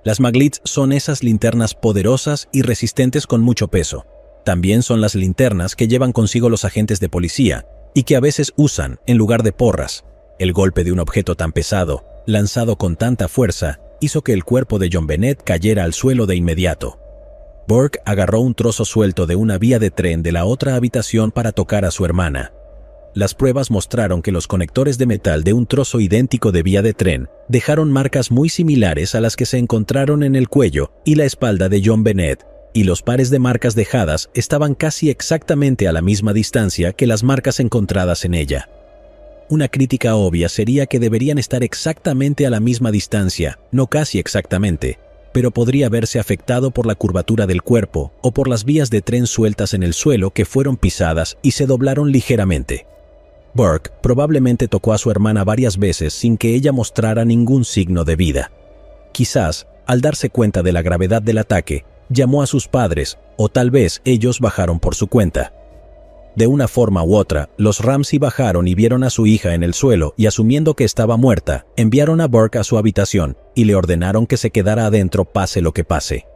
Las Maglits son esas linternas poderosas y resistentes con mucho peso. También son las linternas que llevan consigo los agentes de policía y que a veces usan en lugar de porras. El golpe de un objeto tan pesado, lanzado con tanta fuerza, hizo que el cuerpo de John Bennett cayera al suelo de inmediato. Burke agarró un trozo suelto de una vía de tren de la otra habitación para tocar a su hermana. Las pruebas mostraron que los conectores de metal de un trozo idéntico de vía de tren dejaron marcas muy similares a las que se encontraron en el cuello y la espalda de John Bennett, y los pares de marcas dejadas estaban casi exactamente a la misma distancia que las marcas encontradas en ella. Una crítica obvia sería que deberían estar exactamente a la misma distancia, no casi exactamente, pero podría verse afectado por la curvatura del cuerpo o por las vías de tren sueltas en el suelo que fueron pisadas y se doblaron ligeramente. Burke probablemente tocó a su hermana varias veces sin que ella mostrara ningún signo de vida. Quizás, al darse cuenta de la gravedad del ataque, llamó a sus padres, o tal vez ellos bajaron por su cuenta. De una forma u otra, los Ramsey bajaron y vieron a su hija en el suelo y, asumiendo que estaba muerta, enviaron a Burke a su habitación y le ordenaron que se quedara adentro pase lo que pase.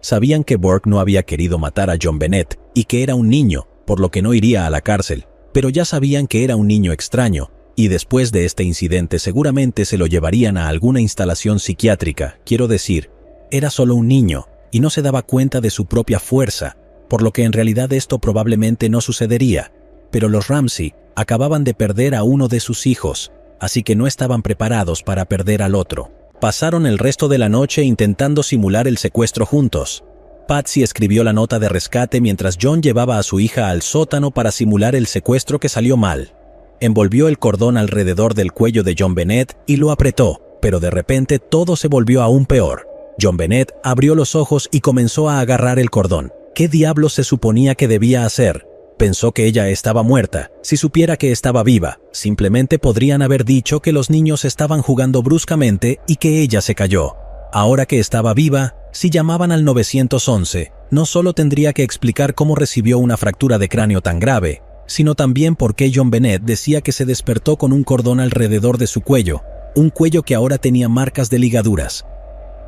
Sabían que Burke no había querido matar a John Bennett y que era un niño, por lo que no iría a la cárcel, pero ya sabían que era un niño extraño, y después de este incidente seguramente se lo llevarían a alguna instalación psiquiátrica. Quiero decir, era solo un niño y no se daba cuenta de su propia fuerza, por lo que en realidad esto probablemente no sucedería, pero los Ramsey acababan de perder a uno de sus hijos, así que no estaban preparados para perder al otro. Pasaron el resto de la noche intentando simular el secuestro juntos. Patsy escribió la nota de rescate mientras John llevaba a su hija al sótano para simular el secuestro que salió mal. Envolvió el cordón alrededor del cuello de John Bennett y lo apretó, pero de repente todo se volvió aún peor. John Bennett abrió los ojos y comenzó a agarrar el cordón. ¿Qué diablos se suponía que debía hacer? Pensó que ella estaba muerta. Si supiera que estaba viva, simplemente podrían haber dicho que los niños estaban jugando bruscamente y que ella se cayó. Ahora que estaba viva, si llamaban al 911, no solo tendría que explicar cómo recibió una fractura de cráneo tan grave, sino también por qué John Bennett decía que se despertó con un cordón alrededor de su cuello, un cuello que ahora tenía marcas de ligaduras.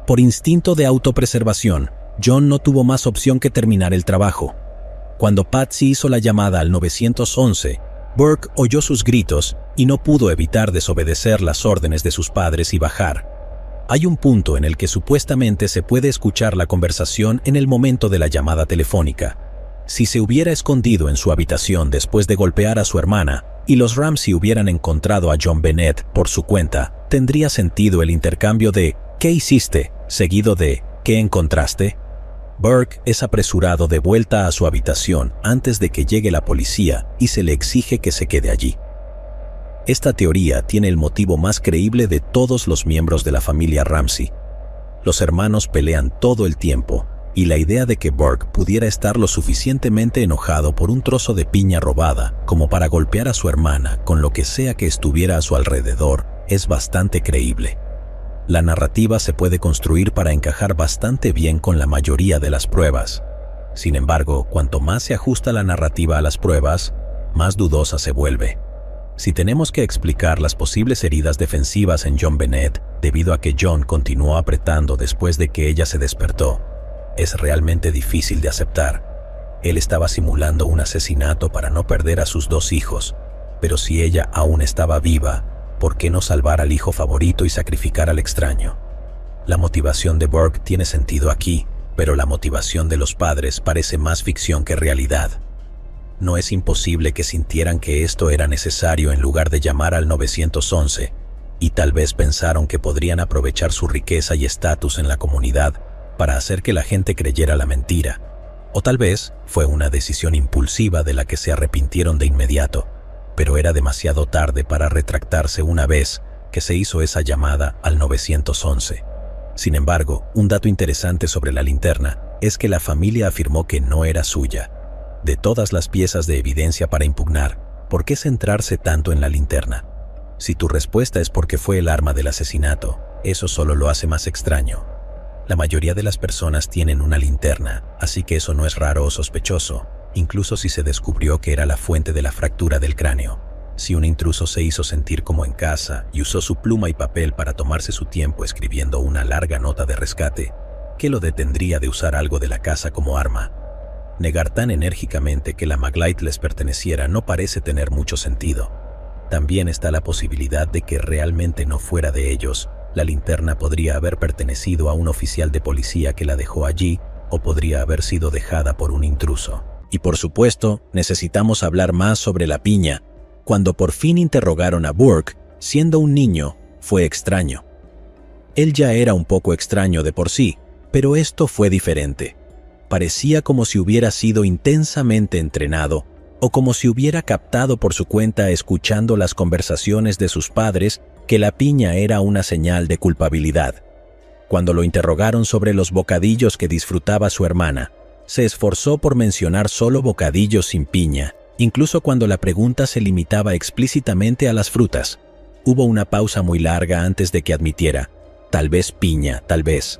Por instinto de autopreservación, John no tuvo más opción que terminar el trabajo. Cuando Patsy hizo la llamada al 911, Burke oyó sus gritos y no pudo evitar desobedecer las órdenes de sus padres y bajar. Hay un punto en el que supuestamente se puede escuchar la conversación en el momento de la llamada telefónica. Si se hubiera escondido en su habitación después de golpear a su hermana y los Ramsey hubieran encontrado a John Bennett por su cuenta, tendría sentido el intercambio de ¿qué hiciste?, seguido de ¿qué encontraste? Burke es apresurado de vuelta a su habitación antes de que llegue la policía y se le exige que se quede allí. Esta teoría tiene el motivo más creíble de todos los miembros de la familia Ramsey. Los hermanos pelean todo el tiempo, y la idea de que Burke pudiera estar lo suficientemente enojado por un trozo de piña robada como para golpear a su hermana con lo que sea que estuviera a su alrededor es bastante creíble. La narrativa se puede construir para encajar bastante bien con la mayoría de las pruebas. Sin embargo, cuanto más se ajusta la narrativa a las pruebas, más dudosa se vuelve. Si tenemos que explicar las posibles heridas defensivas en John Bennett debido a que John continuó apretando después de que ella se despertó, es realmente difícil de aceptar. Él estaba simulando un asesinato para no perder a sus dos hijos, pero si ella aún estaba viva, ¿por qué no salvar al hijo favorito y sacrificar al extraño? La motivación de Burke tiene sentido aquí, pero la motivación de los padres parece más ficción que realidad. No es imposible que sintieran que esto era necesario en lugar de llamar al 911, y tal vez pensaron que podrían aprovechar su riqueza y estatus en la comunidad para hacer que la gente creyera la mentira. O tal vez fue una decisión impulsiva de la que se arrepintieron de inmediato, pero era demasiado tarde para retractarse una vez que se hizo esa llamada al 911. Sin embargo, un dato interesante sobre la linterna es que la familia afirmó que no era suya. De todas las piezas de evidencia para impugnar, ¿por qué centrarse tanto en la linterna? Si tu respuesta es porque fue el arma del asesinato, eso solo lo hace más extraño. La mayoría de las personas tienen una linterna, así que eso no es raro o sospechoso, incluso si se descubrió que era la fuente de la fractura del cráneo. Si un intruso se hizo sentir como en casa y usó su pluma y papel para tomarse su tiempo escribiendo una larga nota de rescate, ¿qué lo detendría de usar algo de la casa como arma? Negar tan enérgicamente que la Maglite les perteneciera no parece tener mucho sentido. También está la posibilidad de que realmente no fuera de ellos. La linterna podría haber pertenecido a un oficial de policía que la dejó allí, o podría haber sido dejada por un intruso. Y por supuesto, necesitamos hablar más sobre la piña. cuando por fin interrogaron a Burke, siendo un niño, fue extraño. Él ya era un poco extraño de por sí, pero esto fue diferente. Parecía como si hubiera sido intensamente entrenado o como si hubiera captado por su cuenta escuchando las conversaciones de sus padres que la piña era una señal de culpabilidad. Cuando lo interrogaron sobre los bocadillos que disfrutaba su hermana, se esforzó por mencionar solo bocadillos sin piña, incluso cuando la pregunta se limitaba explícitamente a las frutas. Hubo una pausa muy larga antes de que admitiera, tal vez piña, tal vez.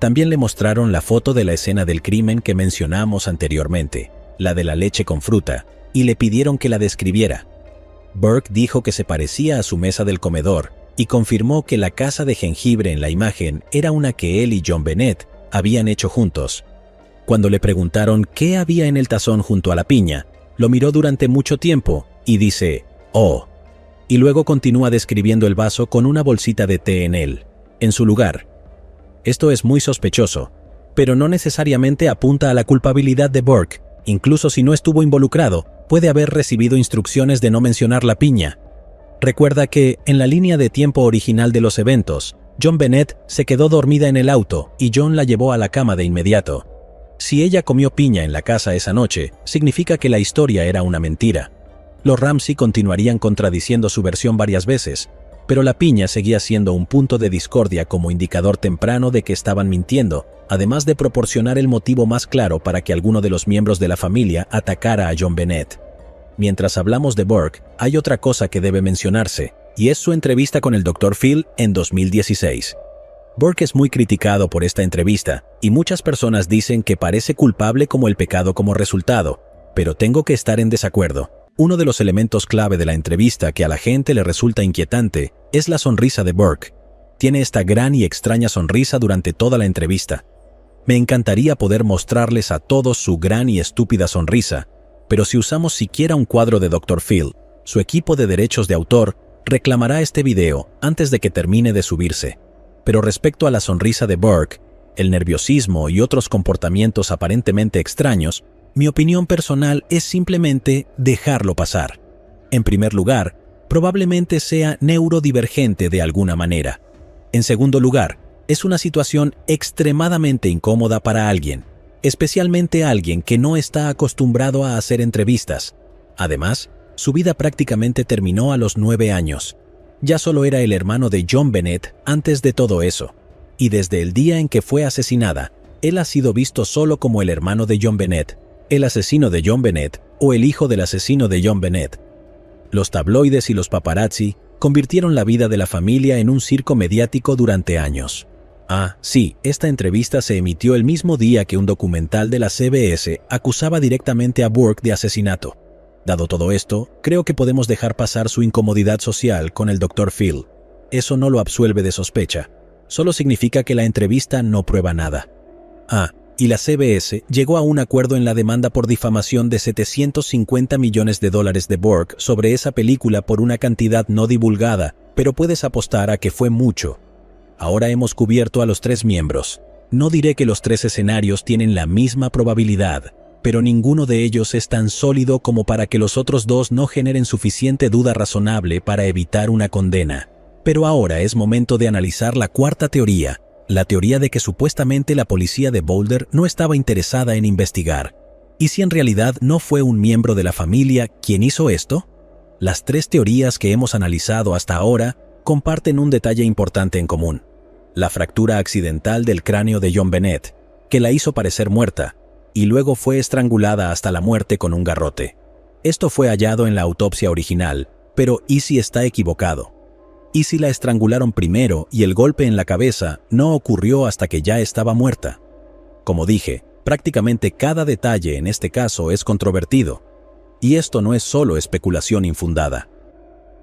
También le mostraron la foto de la escena del crimen que mencionamos anteriormente, la de la leche con fruta, y le pidieron que la describiera. Burke dijo que se parecía a su mesa del comedor y confirmó que la casa de jengibre en la imagen era una que él y John Bennett habían hecho juntos. Cuando le preguntaron qué había en el tazón junto a la piña, lo miró durante mucho tiempo y dice, «Oh», y luego continúa describiendo el vaso con una bolsita de té en él, en su lugar. Esto es muy sospechoso, pero no necesariamente apunta a la culpabilidad de Burke. Incluso si no estuvo involucrado, puede haber recibido instrucciones de no mencionar la piña. Recuerda que, en la línea de tiempo original de los eventos, John Bennett se quedó dormida en el auto y John la llevó a la cama de inmediato. Si ella comió piña en la casa esa noche, significa que la historia era una mentira. Los Ramsey continuarían contradiciendo su versión varias veces, pero la piña seguía siendo un punto de discordia como indicador temprano de que estaban mintiendo, además de proporcionar el motivo más claro para que alguno de los miembros de la familia atacara a John Bennett. Mientras hablamos de Burke, hay otra cosa que debe mencionarse, y es su entrevista con el Dr. Phil en 2016. Burke es muy criticado por esta entrevista, y muchas personas dicen que parece culpable como el pecado como resultado, pero tengo que estar en desacuerdo. Uno de los elementos clave de la entrevista que a la gente le resulta inquietante es la sonrisa de Burke. Tiene esta gran y extraña sonrisa durante toda la entrevista. Me encantaría poder mostrarles a todos su gran y estúpida sonrisa, pero si usamos siquiera un cuadro de Dr. Phil, su equipo de derechos de autor reclamará este video antes de que termine de subirse. Pero respecto a la sonrisa de Burke, el nerviosismo y otros comportamientos aparentemente extraños, mi opinión personal es simplemente dejarlo pasar. En primer lugar, probablemente sea neurodivergente de alguna manera. En segundo lugar, es una situación extremadamente incómoda para alguien, especialmente alguien que no está acostumbrado a hacer entrevistas. Además, su vida prácticamente terminó a los 9 años. Ya solo era el hermano de John Bennett antes de todo eso. Y desde el día en que fue asesinada, él ha sido visto solo como el hermano de John Bennett, el asesino de John Bennett o el hijo del asesino de John Bennett. Los tabloides y los paparazzi convirtieron la vida de la familia en un circo mediático durante años. Ah, sí, esta entrevista se emitió el mismo día que un documental de la CBS acusaba directamente a Burke de asesinato. Dado todo esto, creo que podemos dejar pasar su incomodidad social con el Dr. Phil. Eso no lo absuelve de sospecha. Solo significa que la entrevista no prueba nada. Ah, y la CBS llegó a un acuerdo en la demanda por difamación de $750 millones de Burke sobre esa película por una cantidad no divulgada, pero puedes apostar a que fue mucho. Ahora hemos cubierto a los 3 miembros. No diré que los 3 escenarios tienen la misma probabilidad, pero ninguno de ellos es tan sólido como para que los otros 2 no generen suficiente duda razonable para evitar una condena. Pero ahora es momento de analizar la cuarta teoría, la teoría de que supuestamente la policía de Boulder no estaba interesada en investigar. ¿Y si en realidad no fue un miembro de la familia quien hizo esto? Las 3 teorías que hemos analizado hasta ahora comparten un detalle importante en común: la fractura accidental del cráneo de John Bennett, que la hizo parecer muerta, y luego fue estrangulada hasta la muerte con un garrote. Esto fue hallado en la autopsia original, pero ¿y si está equivocado? ¿Y si la estrangularon primero y el golpe en la cabeza no ocurrió hasta que ya estaba muerta? Como dije, prácticamente cada detalle en este caso es controvertido. Y esto no es solo especulación infundada.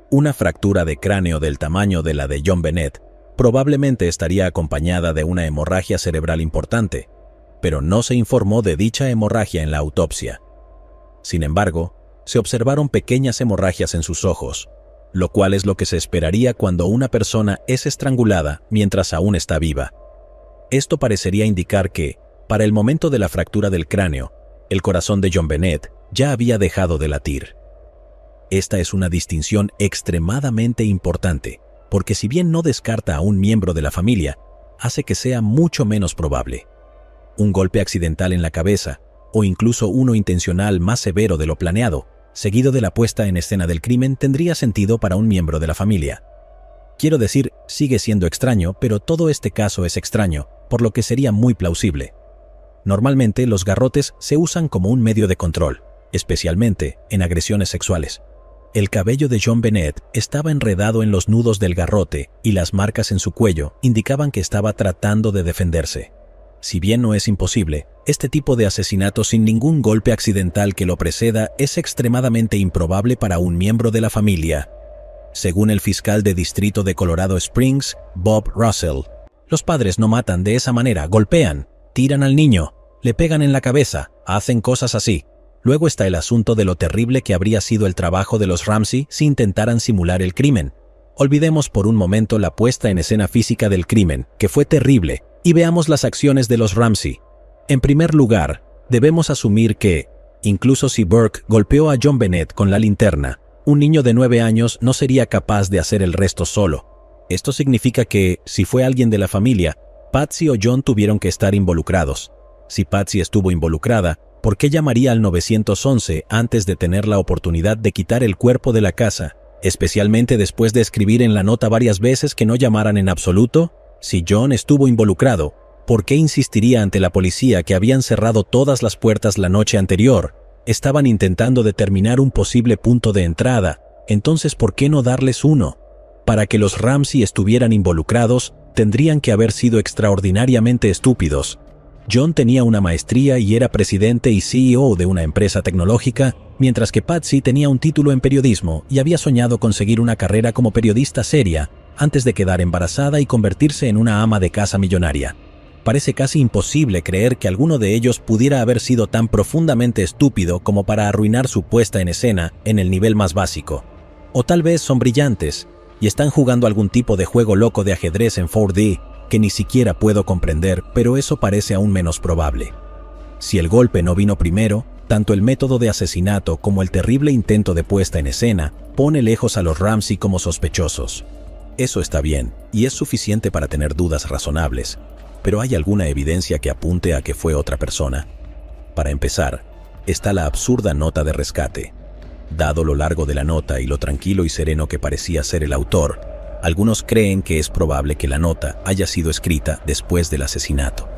Una fractura de cráneo del tamaño de la de John Bennett probablemente estaría acompañada de una hemorragia cerebral importante, pero no se informó de dicha hemorragia en la autopsia. Sin embargo, se observaron pequeñas hemorragias en sus ojos, lo cual es lo que se esperaría cuando una persona es estrangulada mientras aún está viva. Esto parecería indicar que, para el momento de la fractura del cráneo, el corazón de John Bennett ya había dejado de latir. Esta es una distinción extremadamente importante, porque si bien no descarta a un miembro de la familia, hace que sea mucho menos probable. Un golpe accidental en la cabeza, o incluso uno intencional más severo de lo planeado, seguido de la puesta en escena del crimen, tendría sentido para un miembro de la familia. Quiero decir, sigue siendo extraño, pero todo este caso es extraño, por lo que sería muy plausible. Normalmente los garrotes se usan como un medio de control, especialmente en agresiones sexuales. El cabello de John Bennett estaba enredado en los nudos del garrote y las marcas en su cuello indicaban que estaba tratando de defenderse. Si bien no es imposible, este tipo de asesinato sin ningún golpe accidental que lo preceda es extremadamente improbable para un miembro de la familia. Según el fiscal de distrito de Colorado Springs, Bob Russell, los padres no matan de esa manera, golpean, tiran al niño, le pegan en la cabeza, hacen cosas así. Luego está el asunto de lo terrible que habría sido el trabajo de los Ramsey si intentaran simular el crimen. Olvidemos por un momento la puesta en escena física del crimen, que fue terrible, y veamos las acciones de los Ramsey. En primer lugar, debemos asumir que, incluso si Burke golpeó a John Bennett con la linterna, un niño de 9 años no sería capaz de hacer el resto solo. Esto significa que, si fue alguien de la familia, Patsy o John tuvieron que estar involucrados. Si Patsy estuvo involucrada, ¿por qué llamaría al 911 antes de tener la oportunidad de quitar el cuerpo de la casa, especialmente después de escribir en la nota varias veces que no llamaran en absoluto? Si John estuvo involucrado, ¿por qué insistiría ante la policía que habían cerrado todas las puertas la noche anterior? Estaban intentando determinar un posible punto de entrada, entonces ¿por qué no darles uno? Para que los Ramsey estuvieran involucrados, tendrían que haber sido extraordinariamente estúpidos. John tenía una maestría y era presidente y CEO de una empresa tecnológica, mientras que Patsy tenía un título en periodismo y había soñado con seguir una carrera como periodista seria antes de quedar embarazada y convertirse en una ama de casa millonaria. Parece casi imposible creer que alguno de ellos pudiera haber sido tan profundamente estúpido como para arruinar su puesta en escena en el nivel más básico. O tal vez son brillantes y están jugando algún tipo de juego loco de ajedrez en 4D que ni siquiera puedo comprender, pero eso parece aún menos probable. Si el golpe no vino primero, tanto el método de asesinato como el terrible intento de puesta en escena pone lejos a los Ramsey como sospechosos. Eso está bien, y es suficiente para tener dudas razonables, pero ¿hay alguna evidencia que apunte a que fue otra persona? Para empezar, está la absurda nota de rescate. Dado lo largo de la nota y lo tranquilo y sereno que parecía ser el autor, algunos creen que es probable que la nota haya sido escrita después del asesinato.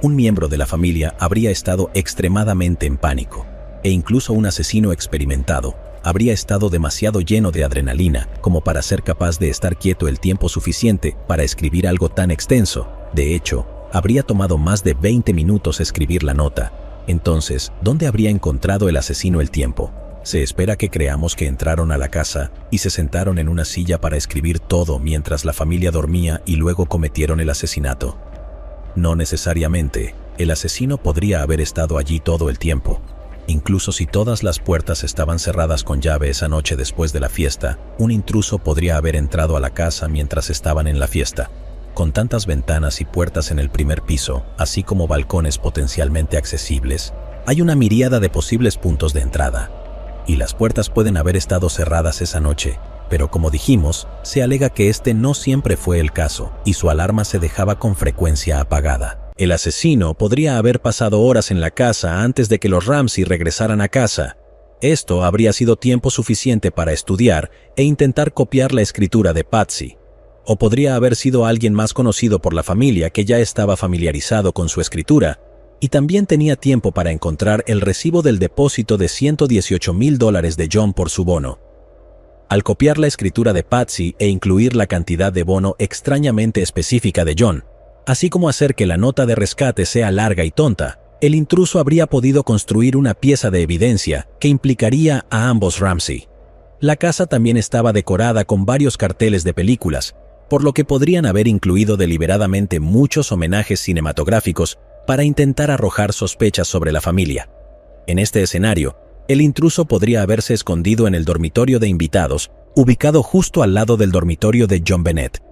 Un miembro de la familia habría estado extremadamente en pánico, e incluso un asesino experimentado habría estado demasiado lleno de adrenalina como para ser capaz de estar quieto el tiempo suficiente para escribir algo tan extenso. De hecho, habría tomado más de 20 minutos escribir la nota. Entonces, ¿dónde habría encontrado el asesino el tiempo? Se espera que creamos que entraron a la casa y se sentaron en una silla para escribir todo mientras la familia dormía y luego cometieron el asesinato. No necesariamente, el asesino podría haber estado allí todo el tiempo. Incluso si todas las puertas estaban cerradas con llave esa noche después de la fiesta, un intruso podría haber entrado a la casa mientras estaban en la fiesta. Con tantas ventanas y puertas en el primer piso, así como balcones potencialmente accesibles, hay una miríada de posibles puntos de entrada. Y las puertas pueden haber estado cerradas esa noche, pero como dijimos, se alega que este no siempre fue el caso y su alarma se dejaba con frecuencia apagada. El asesino podría haber pasado horas en la casa antes de que los Ramsey regresaran a casa. Esto habría sido tiempo suficiente para estudiar e intentar copiar la escritura de Patsy. O podría haber sido alguien más conocido por la familia que ya estaba familiarizado con su escritura y también tenía tiempo para encontrar el recibo del depósito de $118,000 de John por su bono. Al copiar la escritura de Patsy e incluir la cantidad de bono extrañamente específica de John, así como hacer que la nota de rescate sea larga y tonta, el intruso habría podido construir una pieza de evidencia que implicaría a ambos Ramsey. La casa también estaba decorada con varios carteles de películas, por lo que podrían haber incluido deliberadamente muchos homenajes cinematográficos para intentar arrojar sospechas sobre la familia. En este escenario, el intruso podría haberse escondido en el dormitorio de invitados, ubicado justo al lado del dormitorio de John Bennett.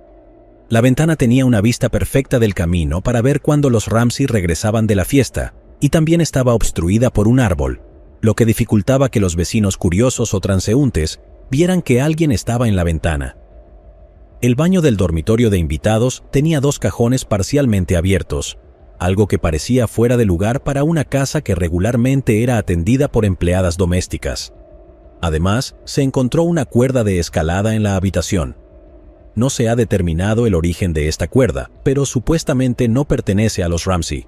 La ventana tenía una vista perfecta del camino para ver cuándo los Ramsey regresaban de la fiesta, y también estaba obstruida por un árbol. lo que dificultaba que los vecinos curiosos o transeúntes vieran que alguien estaba en la ventana. El baño del dormitorio de invitados tenía 2 cajones parcialmente abiertos, algo que parecía fuera de lugar para una casa que regularmente era atendida por empleadas domésticas. Además, se encontró una cuerda de escalada en la habitación. No se ha determinado el origen de esta cuerda, pero supuestamente no pertenece a los Ramsey.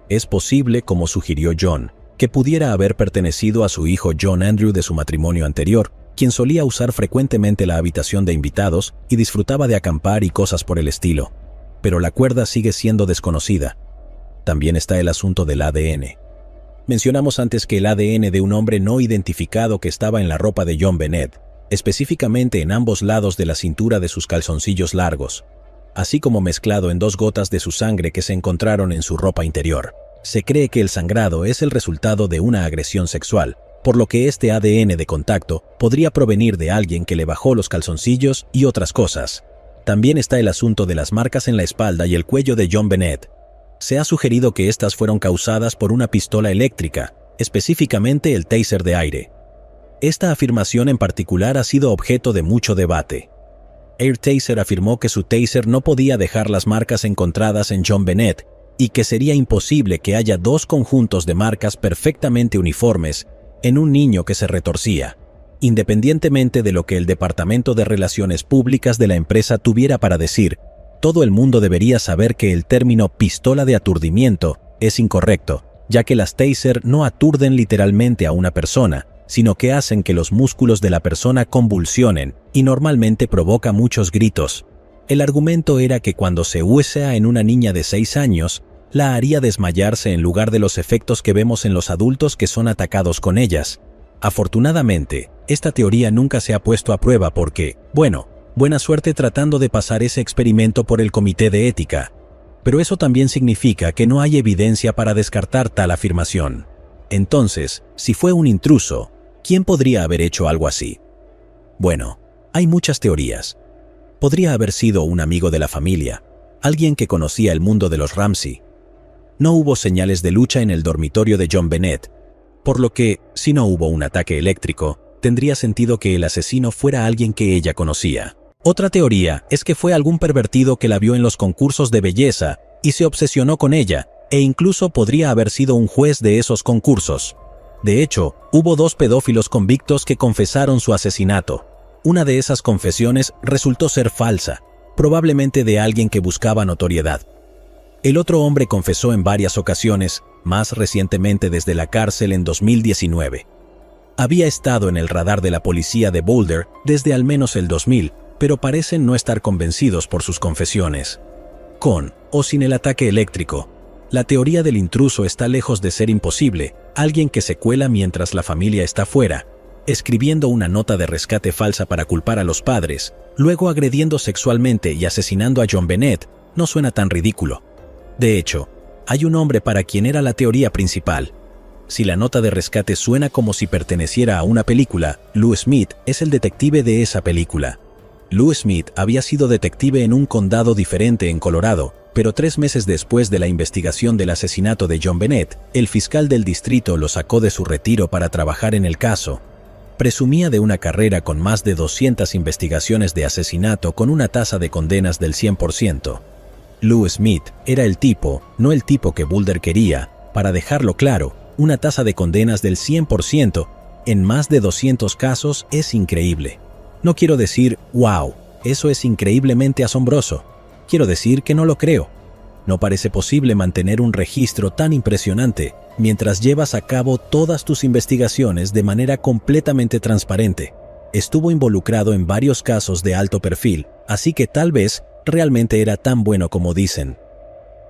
Es posible, como sugirió John, que pudiera haber pertenecido a su hijo John Andrew de su matrimonio anterior, quien solía usar frecuentemente la habitación de invitados y disfrutaba de acampar y cosas por el estilo. Pero la cuerda sigue siendo desconocida. También está el asunto del ADN. Mencionamos antes que el ADN de un hombre no identificado que estaba en la ropa de John Bennett, específicamente en ambos lados de la cintura de sus calzoncillos largos, así como mezclado en 2 gotas de su sangre que se encontraron en su ropa interior. Se cree que el sangrado es el resultado de una agresión sexual, por lo que este ADN de contacto podría provenir de alguien que le bajó los calzoncillos y otras cosas. También está el asunto de las marcas en la espalda y el cuello de John Bennett. Se ha sugerido que estas fueron causadas por una pistola eléctrica, específicamente el taser de aire. Esta afirmación en particular ha sido objeto de mucho debate. AirTaser afirmó que su taser no podía dejar las marcas encontradas en John Bennett y que sería imposible que haya 2 conjuntos de marcas perfectamente uniformes en un niño que se retorcía, independientemente de lo que el Departamento de Relaciones Públicas de la empresa tuviera para decir. Todo el mundo debería saber que el término pistola de aturdimiento es incorrecto, ya que las taser no aturden literalmente a una persona, sino que hacen que los músculos de la persona convulsionen y normalmente provoca muchos gritos. El argumento era que cuando se usa en una niña de 6 años, la haría desmayarse en lugar de los efectos que vemos en los adultos que son atacados con ellas. Afortunadamente, esta teoría nunca se ha puesto a prueba porque, buena suerte tratando de pasar ese experimento por el comité de ética. Pero eso también significa que no hay evidencia para descartar tal afirmación. Entonces, si fue un intruso, ¿quién podría haber hecho algo así? Bueno, hay muchas teorías. Podría haber sido un amigo de la familia, alguien que conocía el mundo de los Ramsey. No hubo señales de lucha en el dormitorio de John Bennett, por lo que, si no hubo un ataque eléctrico, tendría sentido que el asesino fuera alguien que ella conocía. Otra teoría es que fue algún pervertido que la vio en los concursos de belleza y se obsesionó con ella, e incluso podría haber sido un juez de esos concursos. De hecho, hubo 2 pedófilos convictos que confesaron su asesinato. Una de esas confesiones resultó ser falsa, probablemente de alguien que buscaba notoriedad. El otro hombre confesó en varias ocasiones, más recientemente desde la cárcel en 2019. Había estado en el radar de la policía de Boulder desde al menos el 2000, pero parecen no estar convencidos por sus confesiones. Con o sin el ataque eléctrico, la teoría del intruso está lejos de ser imposible. Alguien que se cuela mientras la familia está fuera, escribiendo una nota de rescate falsa para culpar a los padres, luego agrediendo sexualmente y asesinando a John Bennett, no suena tan ridículo. De hecho, hay un hombre para quien era la teoría principal. Si la nota de rescate suena como si perteneciera a una película, Lou Smith es el detective de esa película. Lou Smith había sido detective en un condado diferente en Colorado, pero 3 meses después de la investigación del asesinato de John Bennett, el fiscal del distrito lo sacó de su retiro para trabajar en el caso. Presumía de una carrera con más de 200 investigaciones de asesinato con una tasa de condenas del 100%. Lou Smith era el tipo, no el tipo que Boulder quería. Para dejarlo claro, una tasa de condenas del 100% en más de 200 casos es increíble. No quiero decir, wow, eso es increíblemente asombroso. Quiero decir que no lo creo. No parece posible mantener un registro tan impresionante mientras llevas a cabo todas tus investigaciones de manera completamente transparente. Estuvo involucrado en varios casos de alto perfil, así que tal vez realmente era tan bueno como dicen.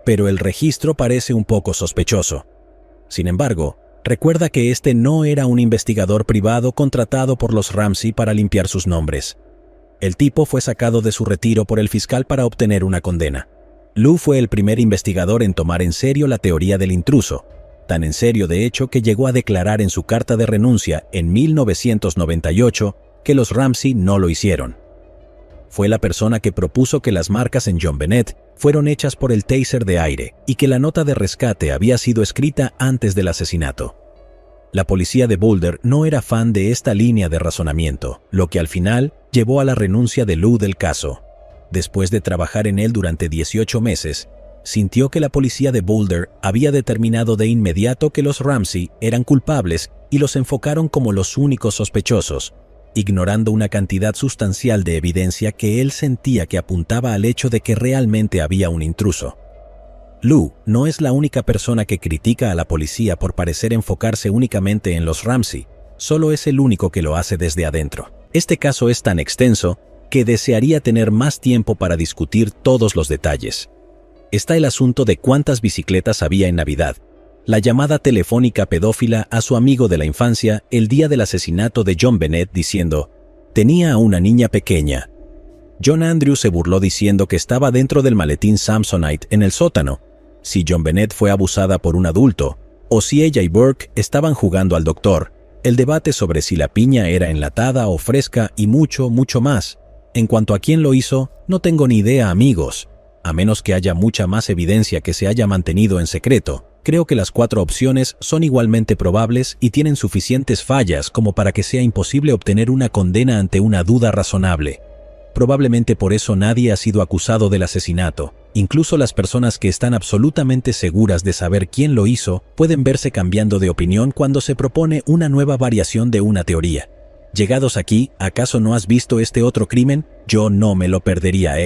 Pero el registro parece un poco sospechoso. Sin embargo, recuerda que este no era un investigador privado contratado por los Ramsey para limpiar sus nombres. El tipo fue sacado de su retiro por el fiscal para obtener una condena. Lou fue el primer investigador en tomar en serio la teoría del intruso, tan en serio de hecho que llegó a declarar en su carta de renuncia en 1998 que los Ramsey no lo hicieron. Fue la persona que propuso que las marcas en John Bennett fueron hechas por el taser de aire y que la nota de rescate había sido escrita antes del asesinato. La policía de Boulder no era fan de esta línea de razonamiento, lo que al final llevó a la renuncia de Lou del caso. Después de trabajar en él durante 18 meses, sintió que la policía de Boulder había determinado de inmediato que los Ramsey eran culpables y los enfocaron como los únicos sospechosos, ignorando una cantidad sustancial de evidencia que él sentía que apuntaba al hecho de que realmente había un intruso. Lou no es la única persona que critica a la policía por parecer enfocarse únicamente en los Ramsey, solo es el único que lo hace desde adentro. Este caso es tan extenso que desearía tener más tiempo para discutir todos los detalles. Está el asunto de cuántas bicicletas había en Navidad, la llamada telefónica pedófila a su amigo de la infancia el día del asesinato de John Bennett diciendo, tenía a una niña pequeña. John Andrews se burló diciendo que estaba dentro del maletín Samsonite en el sótano, si John Bennett fue abusada por un adulto, o si ella y Burke estaban jugando al doctor, el debate sobre si la piña era enlatada o fresca y mucho, mucho más. En cuanto a quién lo hizo, no tengo ni idea, amigos. A menos que haya mucha más evidencia que se haya mantenido en secreto, creo que las 4 opciones son igualmente probables y tienen suficientes fallas como para que sea imposible obtener una condena ante una duda razonable. Probablemente por eso nadie ha sido acusado del asesinato. Incluso las personas que están absolutamente seguras de saber quién lo hizo pueden verse cambiando de opinión cuando se propone una nueva variación de una teoría. Llegados aquí, ¿acaso no has visto este otro crimen? Yo no me lo perdería,